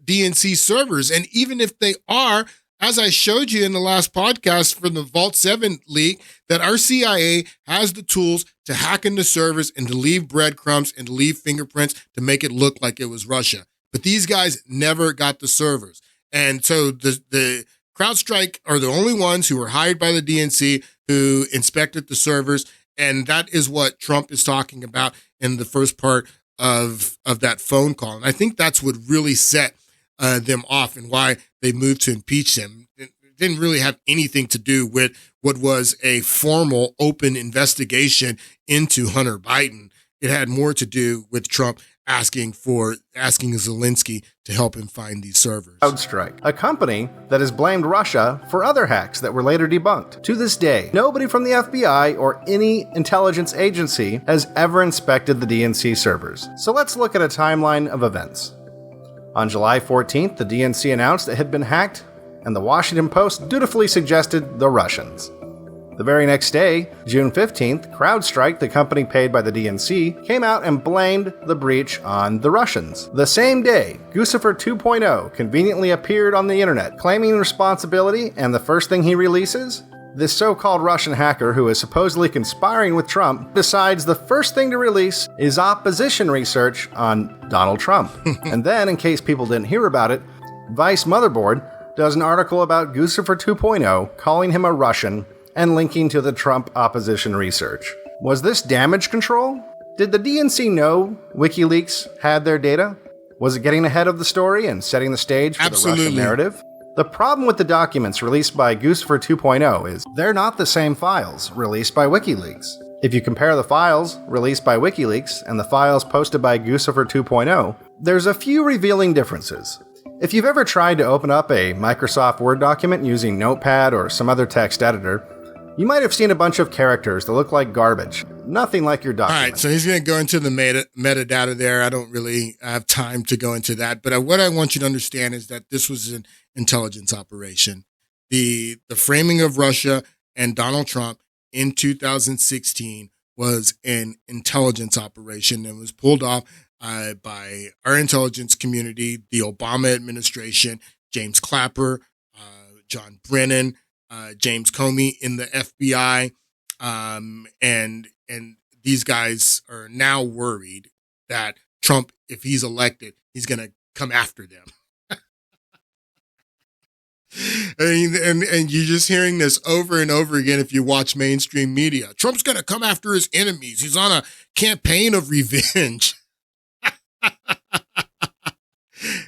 DNC servers. And even if they are, as I showed you in the last podcast from the Vault 7 leak, that our CIA has the tools to hack into servers and to leave breadcrumbs and to leave fingerprints to make it look like it was Russia. But these guys never got the servers. And so the CrowdStrike are the only ones who were hired by the DNC who inspected the servers. And that is what Trump is talking about in the first part of that phone call. And I think that's what really set them off and why they moved to impeach him. It didn't really have anything to do with what was a formal open investigation into Hunter Biden. It had more to do with Trump asking Zelensky to help him find these servers. CrowdStrike, a company that has blamed Russia for other hacks that were later debunked. To this day, nobody from the FBI or any intelligence agency has ever inspected the DNC servers. So let's look at a timeline of events. On July 14th, the DNC announced it had been hacked, and the Washington Post dutifully suggested the Russians. The very next day, June 15th, CrowdStrike, the company paid by the DNC, came out and blamed the breach on the Russians. The same day, Guccifer 2.0 conveniently appeared on the internet, claiming responsibility, and the first thing he releases? This so-called Russian hacker who is supposedly conspiring with Trump decides the first thing to release is opposition research on Donald Trump. And then, in case people didn't hear about it, Vice Motherboard does an article about Guccifer 2.0, calling him a Russian and linking to the Trump opposition research. Was this damage control? Did the DNC know WikiLeaks had their data? Was it getting ahead of the story and setting the stage for the Russian narrative? The problem with the documents released by Guccifer 2.0 is they're not the same files released by WikiLeaks. If you compare the files released by WikiLeaks and the files posted by Guccifer 2.0, there's a few revealing differences. If you've ever tried to open up a Microsoft Word document using Notepad or some other text editor, you might have seen a bunch of characters that look like garbage. Nothing like your document. All right, so he's going to go into the metadata there. I don't really have time to go into that. But what I want you to understand is that this was an intelligence operation. The framing of Russia and Donald Trump in 2016 was an intelligence operation and was pulled off by our intelligence community, the Obama administration, James Clapper, John Brennan, James Comey in the FBI, and these guys are now worried that Trump, if he's elected, he's going to come after them. and you're just hearing this over and over again if you watch mainstream media. Trump's going to come after his enemies. He's on a campaign of revenge.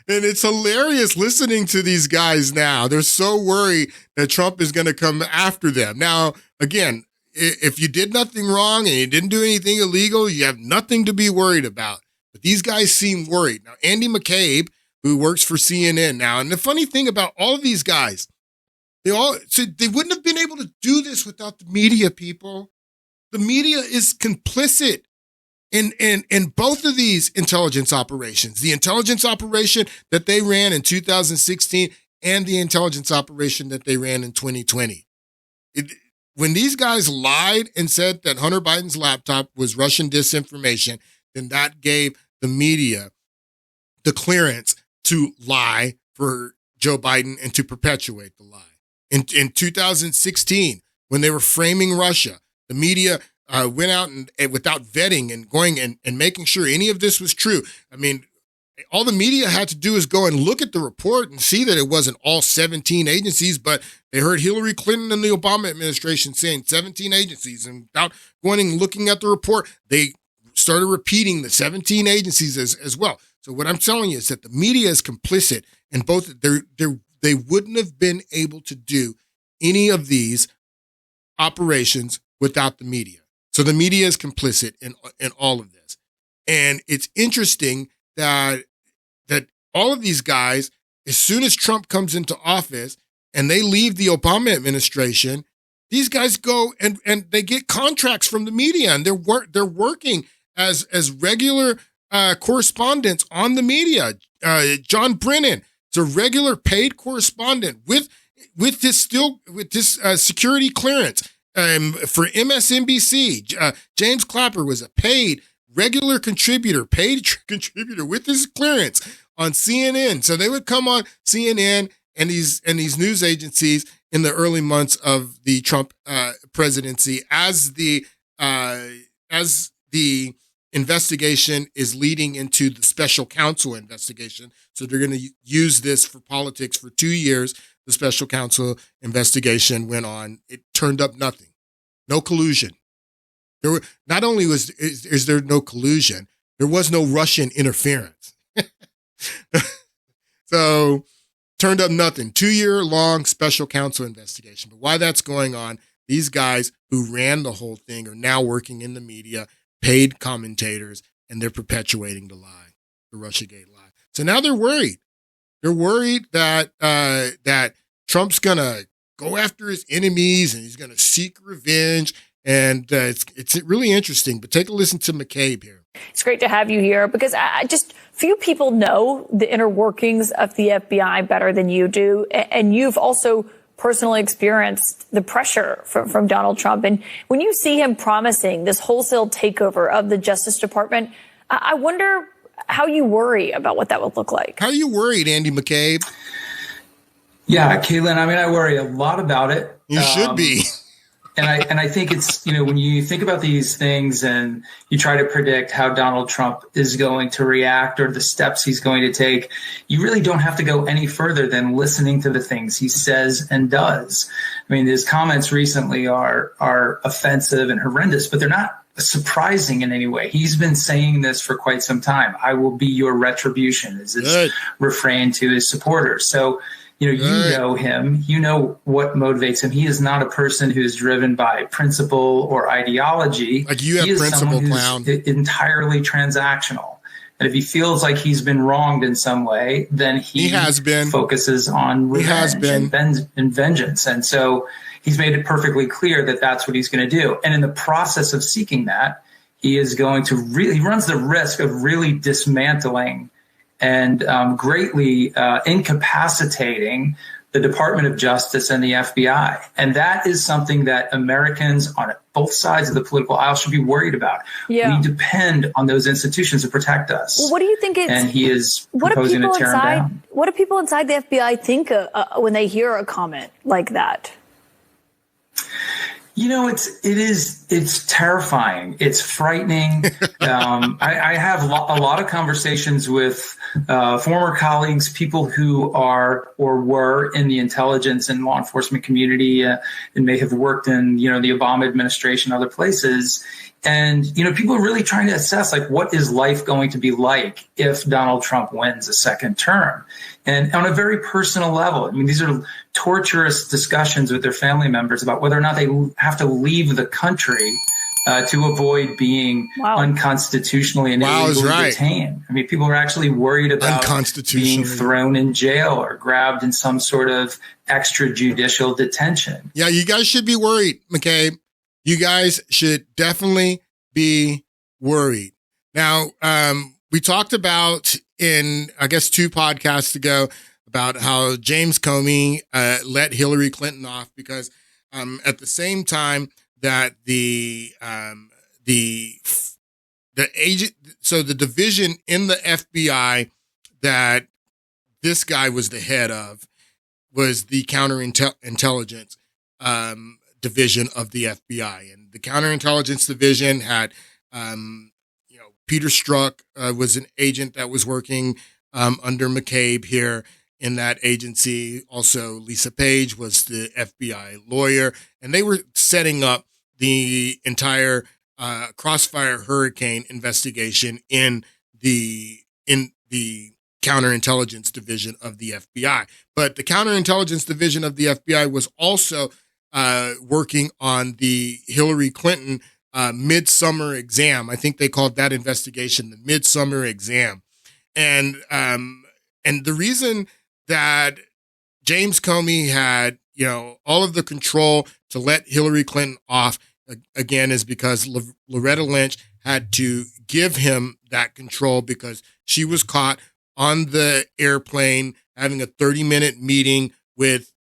And it's hilarious listening to these guys now. They're so worried that Trump is going to come after them. Now, again, if you did nothing wrong and you didn't do anything illegal, you have nothing to be worried about. But these guys seem worried. Now, Andy McCabe, who works for CNN now, and the funny thing about all of these guys, they wouldn't have been able to do this without the media, people. The media is complicit in both of these intelligence operations, the intelligence operation that they ran in 2016 and the intelligence operation that they ran in 2020. When these guys lied and said that Hunter Biden's laptop was Russian disinformation, then that gave the media the clearance to lie for Joe Biden and to perpetuate the lie. In 2016, when they were framing Russia, the media went out and without vetting and going and making sure any of this was true. I mean, all the media had to do is go and look at the report and see that it wasn't all 17 agencies, but they heard Hillary Clinton and the Obama administration saying 17 agencies. And without going and looking at the report, they started repeating the 17 agencies as well. So what I'm telling you is that the media is complicit in both. They wouldn't have been able to do any of these operations without the media. So the media is complicit in all of this. And it's interesting that all of these guys, as soon as Trump comes into office and they leave the Obama administration, these guys go and they get contracts from the media, and they're working as regular correspondents on the media. John Brennan is a regular paid correspondent with this security clearance. For MSNBC, James Clapper was a paid regular contributor, paid contributor with his clearance on CNN. So they would come on CNN and these news agencies in the early months of the Trump presidency as the investigation is leading into the special counsel investigation. So they're going to use this for politics for 2 years. The special counsel investigation went on. It turned up nothing. No collusion. There were, not only is there no collusion, there was no Russian interference. So turned up nothing. 2-year-long special counsel investigation. But why that's going on, these guys who ran the whole thing are now working in the media, paid commentators, and they're perpetuating the lie, the Russiagate lie. So now they're worried. They're worried that that Trump's gonna go after his enemies and he's gonna seek revenge. And it's really interesting. But take a listen to McCabe here. It's great to have you here because I just few people know the inner workings of the FBI better than you do, and you've also personally experienced the pressure from Donald Trump. And when you see him promising this wholesale takeover of the Justice Department, I wonder how you worry about what that would look like. How are you worried, Andy McCabe? Yeah, Caitlin, I mean, I worry a lot about it. You should be. And I think it's, when you think about these things and you try to predict how Donald Trump is going to react or the steps he's going to take, you really don't have to go any further than listening to the things he says and does. I mean, his comments recently are offensive and horrendous, but they're not surprising in any way. He's been saying this for quite some time. I will be your retribution is his refrain to his supporters. So, you know him, you know what motivates him. He is not a person who's driven by principle or ideology. Like you have principle, clown. Entirely transactional. And if he feels like he's been wronged in some way, then he has been focuses on revenge and vengeance. And so he's made it perfectly clear that that's what he's going to do. And in the process of seeking that, he is going to he runs the risk of really dismantling and greatly incapacitating the Department of Justice and the FBI. And that is something that Americans on both sides of the political aisle should be worried about. Yeah. We depend on those institutions to protect us. Well, what do you think and he is proposing to tear them down. What do people inside the FBI think when they hear a comment like that? It's terrifying. It's frightening. I have a lot of conversations with former colleagues, people who are or were in the intelligence and law enforcement community and may have worked in, the Obama administration, other places. And, people are really trying to assess, what is life going to be like if Donald Trump wins a second term? And on a very personal level, I mean, these are torturous discussions with their family members about whether or not they have to leave the country to avoid being unconstitutionally and illegally detained. I mean, people are actually worried about being thrown in jail or grabbed in some sort of extrajudicial detention. Yeah, you guys should be worried, McCabe. You guys should definitely be worried. Now, we talked about in, I guess, 2 podcasts ago about how James Comey let Hillary Clinton off because at the same time that the agent, so the division in the FBI that this guy was the head of was the counterintelligence division of the FBI, and the counterintelligence division had, Peter Strzok was an agent that was working under McCabe here in that agency. Also, Lisa Page was the FBI lawyer, and they were setting up the entire Crossfire Hurricane investigation in the counterintelligence division of the FBI. But the counterintelligence division of the FBI was also working on the Hillary Clinton midsummer exam. I think they called that investigation the midsummer exam. And the reason that James Comey had, all of the control to let Hillary Clinton off again is because Loretta Lynch had to give him that control because she was caught on the airplane having a 30-minute meeting with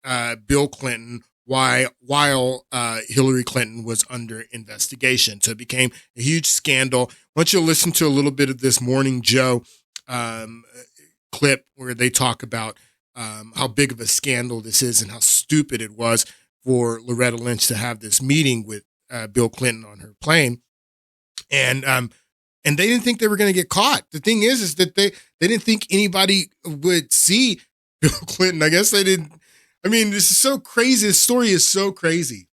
Bill Clinton while Hillary Clinton was under investigation. So it became a huge scandal. I want you to listen to a little bit of this Morning Joe clip where they talk about how big of a scandal this is and how stupid it was for Loretta Lynch to have this meeting with Bill Clinton on her plane. And they didn't think they were going to get caught. The thing is that they didn't think anybody would see Bill Clinton. I guess they didn't. I mean, this is so crazy. This story is so crazy.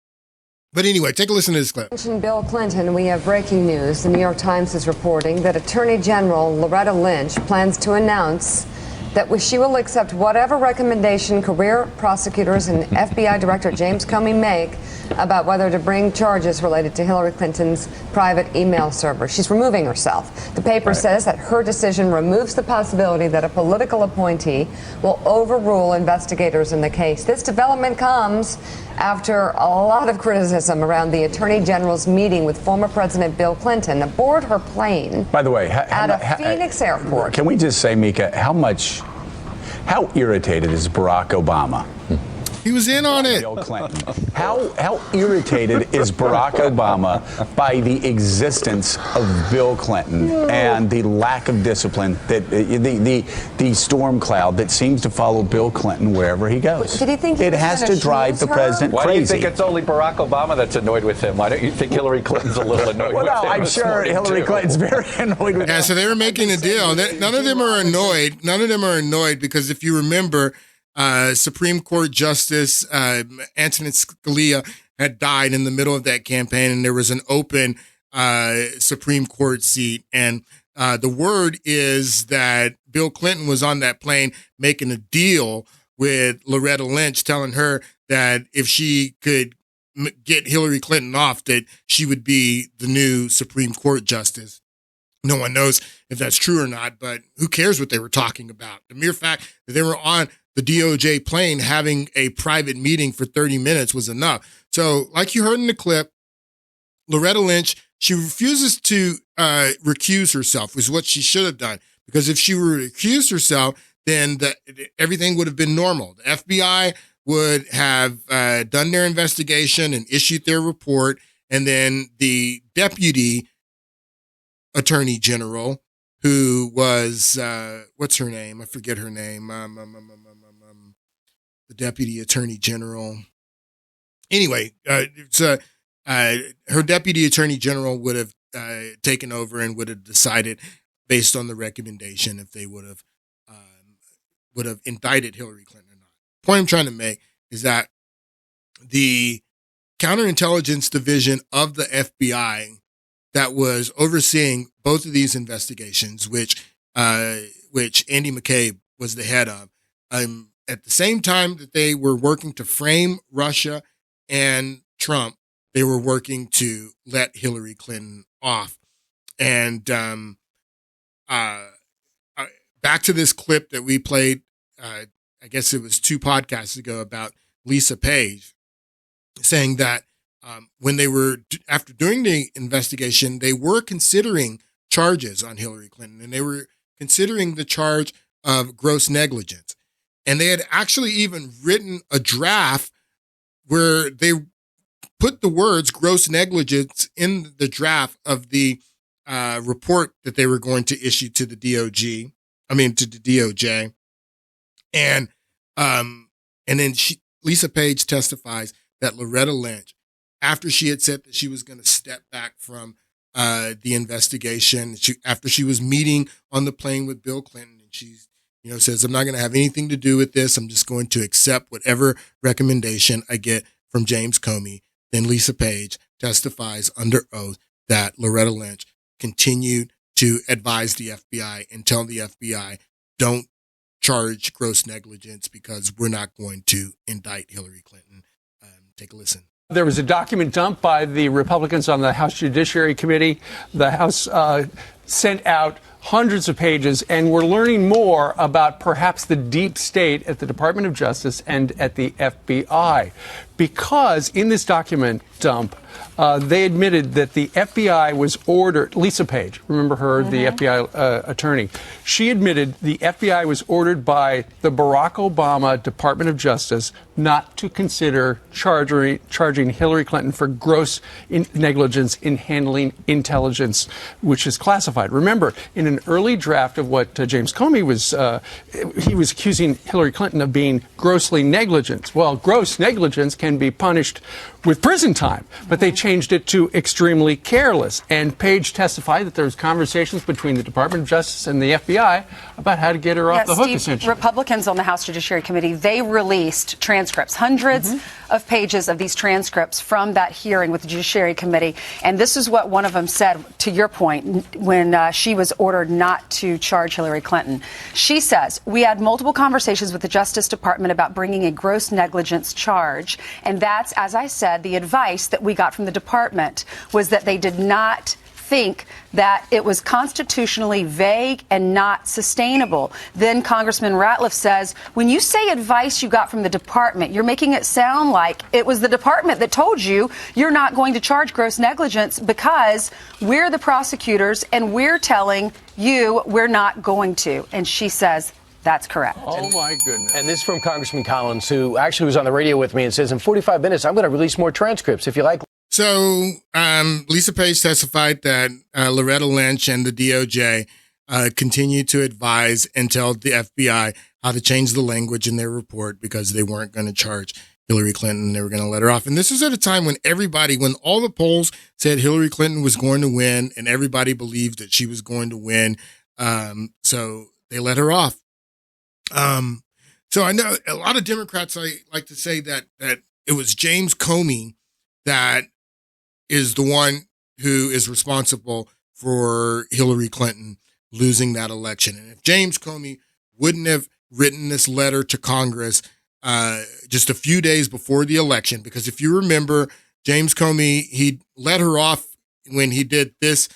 But anyway, take a listen to this clip. Bill Clinton, we have breaking news. The New York Times is reporting that Attorney General Loretta Lynch plans to announce that she will accept whatever recommendation career prosecutors and FBI Director James Comey make about whether to bring charges related to Hillary Clinton's private email server. She's removing herself. The paper says that her decision removes the possibility that a political appointee will overrule investigators in the case. This development comes after a lot of criticism around the Attorney General's meeting with former President Bill Clinton aboard her plane. By the way, at a Phoenix airport. Can we just say, Mika, how irritated is Barack Obama? He was in on it. Bill Clinton. How irritated is Barack Obama by the existence of Bill Clinton and the lack of discipline, that the storm cloud that seems to follow Bill Clinton wherever he goes? Did he think it has to drive the president crazy? Why do you think it's only Barack Obama that's annoyed with him? Why don't you think Hillary Clinton's a little annoyed with him? Well, I'm sure Hillary Clinton's very annoyed with him. Yeah, so they were making a deal. None of them are annoyed. None of them are annoyed because if you remember, Supreme Court Justice Antonin Scalia had died in the middle of that campaign, and there was an open Supreme Court seat. And the word is that Bill Clinton was on that plane making a deal with Loretta Lynch, telling her that if she could get Hillary Clinton off, that she would be the new Supreme Court Justice. No one knows if that's true or not, but who cares what they were talking about? The mere fact that they were on the DOJ plane having a private meeting for 30 minutes was enough. So like you heard in the clip, Loretta Lynch, she refuses to recuse herself, is what she should have done. Because if she were to recuse herself, then everything would have been normal. The FBI would have done their investigation and issued their report. And then the deputy attorney general, who was, what's her name? I forget her name. The deputy attorney general. Anyway, her deputy attorney general would have taken over and would have decided based on the recommendation if they would have indicted Hillary Clinton or not. The point I'm trying to make is that the counterintelligence division of the FBI that was overseeing both of these investigations, which Andy McCabe was the head of, at the same time that they were working to frame Russia and Trump, they were working to let Hillary Clinton off. And back to this clip that we played, I guess it was 2 podcasts ago, about Lisa Page saying that when they were, after doing the investigation, they were considering charges on Hillary Clinton, and they were considering the charge of gross negligence. And they had actually even written a draft where they put the words gross negligence in the draft of the report that they were going to issue to the DOJ. And then Lisa Page testifies that Loretta Lynch, after she had said that she was going to step back from the investigation, after she was meeting on the plane with Bill Clinton, and she's, says, I'm not going to have anything to do with this. I'm just going to accept whatever recommendation I get from James Comey. Then Lisa Page testifies under oath that Loretta Lynch continued to advise the FBI and tell the FBI, don't charge gross negligence because we're not going to indict Hillary Clinton. Take a listen. There was a document dumped by the Republicans on the House Judiciary Committee. The House sent out hundreds of pages, and we're learning more about perhaps the deep state at the Department of Justice and at the FBI. Because in this document dump, they admitted that the FBI was ordered, Lisa Page, remember her, the FBI attorney, she admitted the FBI was ordered by the Barack Obama Department of Justice not to consider charging Hillary Clinton for gross negligence in handling intelligence, which is classified. Remember, in an early draft of what James Comey was, he was accusing Hillary Clinton of being grossly negligent. Well, gross negligence can be punished with prison time, but they changed it to extremely careless. And Page testified that there was conversations between the Department of Justice and the FBI about how to get her off the hook, essentially. Republicans on the House Judiciary Committee, they released transcripts, hundreds of pages of these transcripts from that hearing with the Judiciary Committee. And this is what one of them said, to your point, when she was ordered not to charge Hillary Clinton. She says, "We had multiple conversations with the Justice Department about bringing a gross negligence charge. And that's, as I said, the advice that we got from the department was that they did not think that it was constitutionally vague and not sustainable." Then Congressman Ratliff says, when you say advice you got from the department, you're making it sound like it was the department that told you you're not going to charge gross negligence because we're the prosecutors and we're telling you we're not going to. And she says, that's correct. Oh, my goodness. And this is from Congressman Collins, who actually was on the radio with me and says, in 45 minutes, I'm going to release more transcripts if you like. So Lisa Page testified that Loretta Lynch and the DOJ continued to advise and tell the FBI how to change the language in their report because they weren't going to charge Hillary Clinton. They were going to let her off. And this is at a time when when all the polls said Hillary Clinton was going to win and everybody believed that she was going to win. So they let her off. So I know a lot of Democrats like to say that it was James Comey that is the one who is responsible for Hillary Clinton losing that election. And if James Comey wouldn't have written this letter to Congress just a few days before the election, because if you remember, James Comey, he let her off when he did this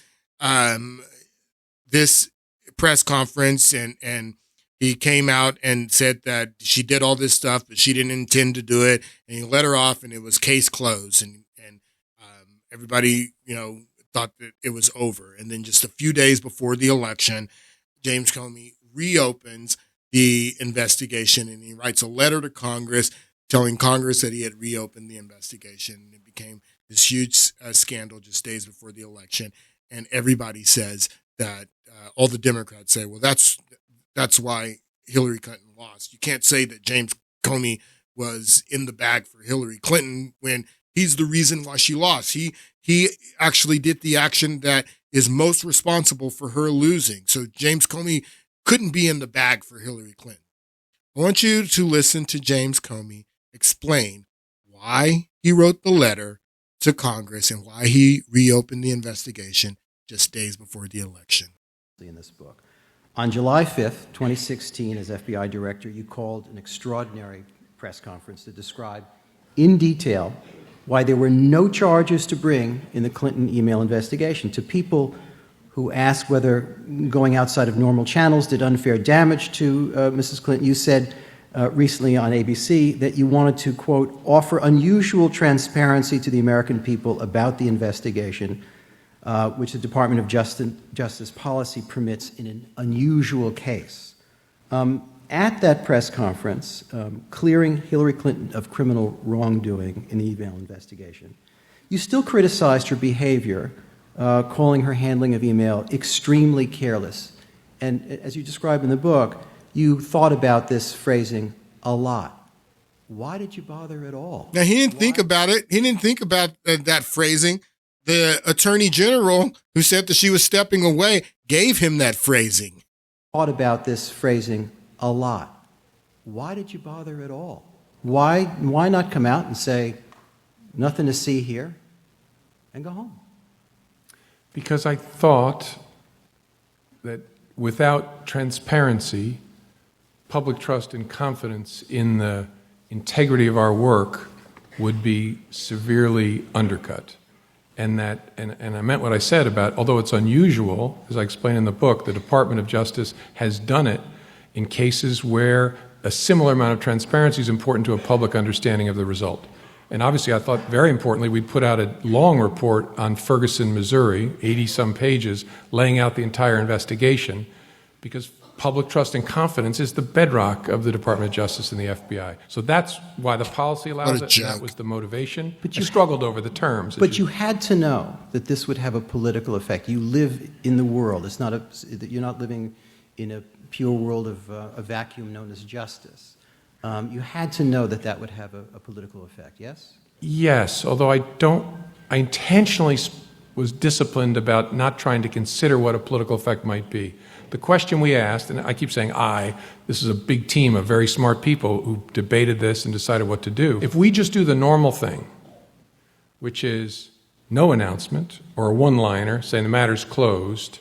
this press conference and he came out and said that she did all this stuff, but she didn't intend to do it. And he let her off and it was case closed. And everybody, thought that it was over. And then just a few days before the election, James Comey reopens the investigation and he writes a letter to Congress telling Congress that he had reopened the investigation. It became this huge scandal just days before the election. And everybody says that all the Democrats say, well, that's why Hillary Clinton lost. You can't say that James Comey was in the bag for Hillary Clinton when he's the reason why she lost. He actually did the action that is most responsible for her losing. So James Comey couldn't be in the bag for Hillary Clinton. I want you to listen to James Comey explain why he wrote the letter to Congress and why he reopened the investigation just days before the election. In this book. On July 5th, 2016, as FBI director, you called an extraordinary press conference to describe in detail why there were no charges to bring in the Clinton email investigation. To people who asked whether going outside of normal channels did unfair damage to Mrs. Clinton, you said recently on ABC that you wanted to, quote, offer unusual transparency to the American people about the investigation, which the Department of Justice policy permits in an unusual case. At that press conference, clearing Hillary Clinton of criminal wrongdoing in the email investigation, you still criticized her behavior, calling her handling of email extremely careless. And as you describe in the book, you thought about this phrasing a lot. Why did you bother at all? Now, he didn't think about it. He didn't think about that phrasing. The attorney general, who said that she was stepping away, gave him that phrasing. Thought about this phrasing a lot. Why did you bother at all? Why not come out and say, nothing to see here, and go home? Because I thought that without transparency, public trust and confidence in the integrity of our work would be severely undercut. and I meant what I said about, although it's unusual, as I explain in the book, the Department of Justice has done it in cases where a similar amount of transparency is important to a public understanding of the result. And obviously, I thought very importantly, we put out a long report on Ferguson, Missouri, 80-some pages, laying out the entire investigation, because public trust and confidence is the bedrock of the Department of Justice and the FBI. So that's why the policy allows it, and that was the motivation. But you struggled over the terms. But you had to know that this would have a political effect. You live in the world. It's not you're not living in a pure world of a vacuum known as justice. You had to know that that would have a political effect, yes? Yes, although I intentionally was disciplined about not trying to consider what a political effect might be. The question we asked, and I keep saying this is a big team of very smart people who debated this and decided what to do. If we just do the normal thing, which is no announcement or a one-liner saying the matter's closed,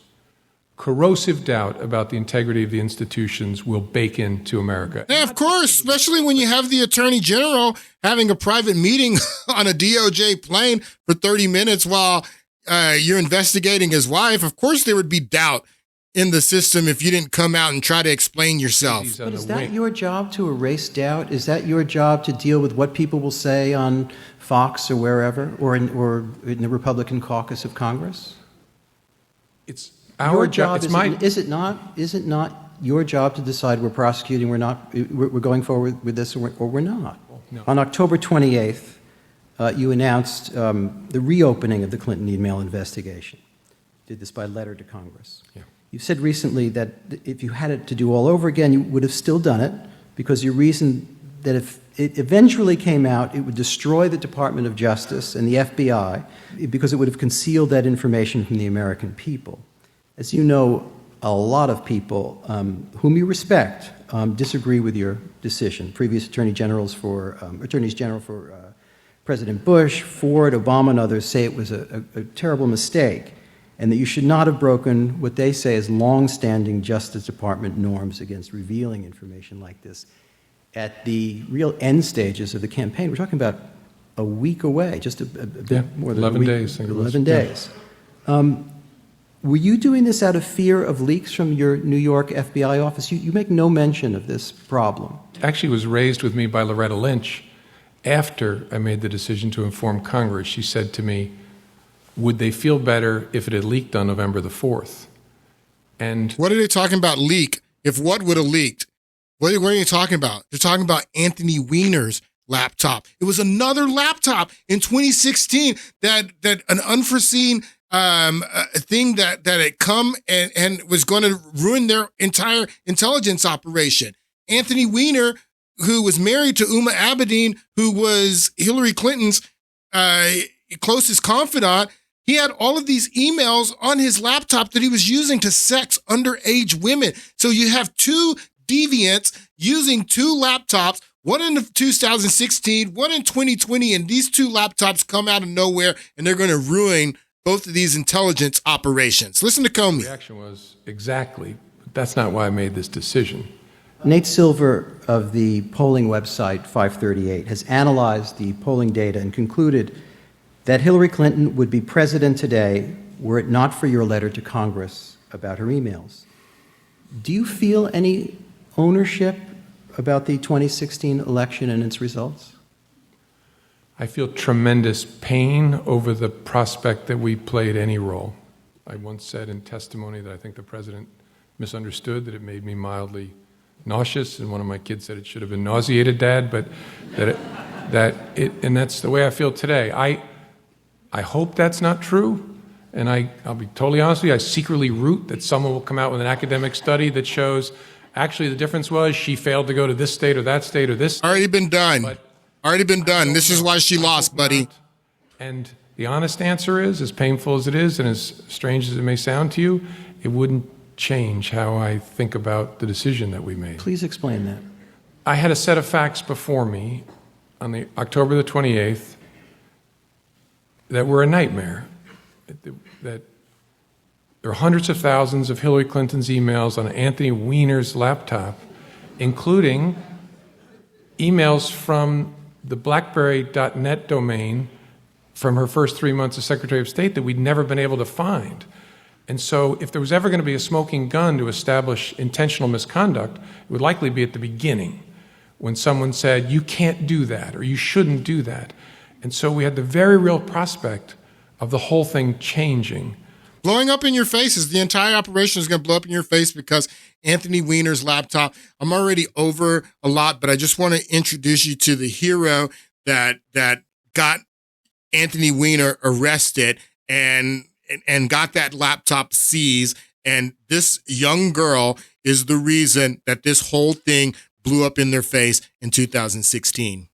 corrosive doubt about the integrity of the institutions will bake into America. Yeah, of course, especially when you have the Attorney General having a private meeting on a DOJ plane for 30 minutes while you're investigating his wife. Of course there would be doubt in the system if you didn't come out and try to explain yourself. But is that your job to erase doubt? Is that your job to deal with what people will say on Fox or wherever, or in the Republican caucus of Congress? It's our job. Is it not your job to decide we're prosecuting, we're going forward with this, or we're not? No. On October 28th, you announced the reopening of the Clinton email investigation. You did this by letter to Congress. Yeah. You said recently that if you had it to do all over again, you would have still done it, because your reason that if it eventually came out, it would destroy the Department of Justice and the FBI, because it would have concealed that information from the American people. As you know, a lot of people whom you respect disagree with your decision. Previous attorneys general for President Bush, Ford, Obama, and others say it was a terrible mistake, and that you should not have broken what they say is long-standing Justice Department norms against revealing information like this at the real end stages of the campaign. We're talking about a week away, just a bit more than 11 a week. days. 11 days. Were you doing this out of fear of leaks from your New York FBI office? You make no mention of this problem. Actually, it was raised with me by Loretta Lynch after I made the decision to inform Congress. She said to me, would they feel better if it had leaked on November the 4th? And what are they talking about leak? If what would have leaked? What are you talking about? They're talking about Anthony Weiner's laptop. It was another laptop in 2016 that an unforeseen thing that had come and was going to ruin their entire intelligence operation. Anthony Weiner, who was married to Uma Abedin, who was Hillary Clinton's closest confidant, he had all of these emails on his laptop that he was using to sex underage women. So you have two deviants using two laptops, one in 2016, one in 2020, and these two laptops come out of nowhere, and they're going to ruin both of these intelligence operations. Listen to Comey. The reaction was, exactly, but that's not why I made this decision. Nate Silver of the polling website 538 has analyzed the polling data and concluded that Hillary Clinton would be president today were it not for your letter to Congress about her emails. Do you feel any ownership about the 2016 election and its results? I feel tremendous pain over the prospect that we played any role. I once said in testimony that I think the president misunderstood, that it made me mildly nauseous, and one of my kids said it should have been nauseated, Dad, but and that's the way I feel today. I hope that's not true, and I'll be totally honest with you, I secretly root that someone will come out with an academic study that shows actually the difference was she failed to go to this state or that state or this state. Already been done. Already been done. This is why she lost, buddy. Not. And the honest answer is, as painful as it is and as strange as it may sound to you, it wouldn't change how I think about the decision that we made. Please explain that. I had a set of facts before me on the October the 28th that were a nightmare. That there are hundreds of thousands of Hillary Clinton's emails on Anthony Weiner's laptop, including emails from the BlackBerry.net domain from her first 3 months as Secretary of State that we'd never been able to find. And so if there was ever going to be a smoking gun to establish intentional misconduct, it would likely be at the beginning, when someone said, you can't do that, or you shouldn't do that. And so we had the very real prospect of the whole thing changing. Blowing up in your face is the entire operation is going to blow up in your face because Anthony Weiner's laptop. I'm already over a lot, but I just want to introduce you to the hero that got Anthony Weiner arrested and got that laptop seized. And this young girl is the reason that this whole thing blew up in their face in 2016.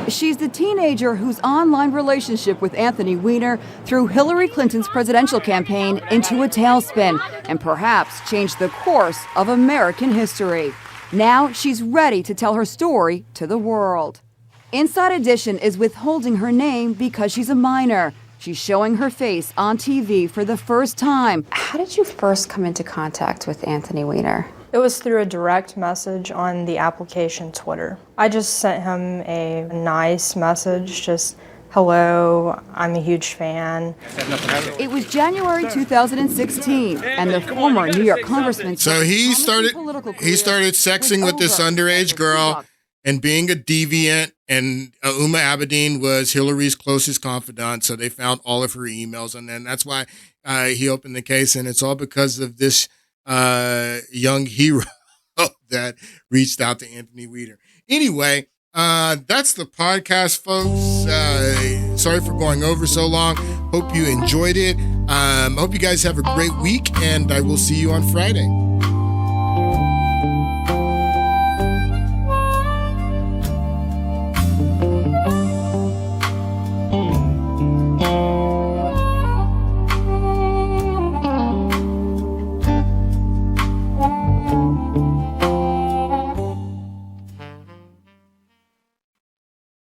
She's the teenager whose online relationship with Anthony Weiner threw Hillary Clinton's presidential campaign into a tailspin and perhaps changed the course of American history. Now she's ready to tell her story to the world. Inside Edition is withholding her name because she's a minor. She's showing her face on TV for the first time. How did you first come into contact with Anthony Weiner? It was through a direct message on the application Twitter. I just sent him a nice message, just, hello, I'm a huge fan. It was January 2016, and the former New York congressman... So he started sexting with this underage girl and being a deviant, and Uma Abedin was Hillary's closest confidant, so they found all of her emails, and then that's why he opened the case, and it's all because of this young hero that reached out to Anthony Weiner. Anyway, that's the podcast, folks. Sorry for going over so long. Hope you enjoyed it. Hope you guys have a great week, and I will see you on Friday.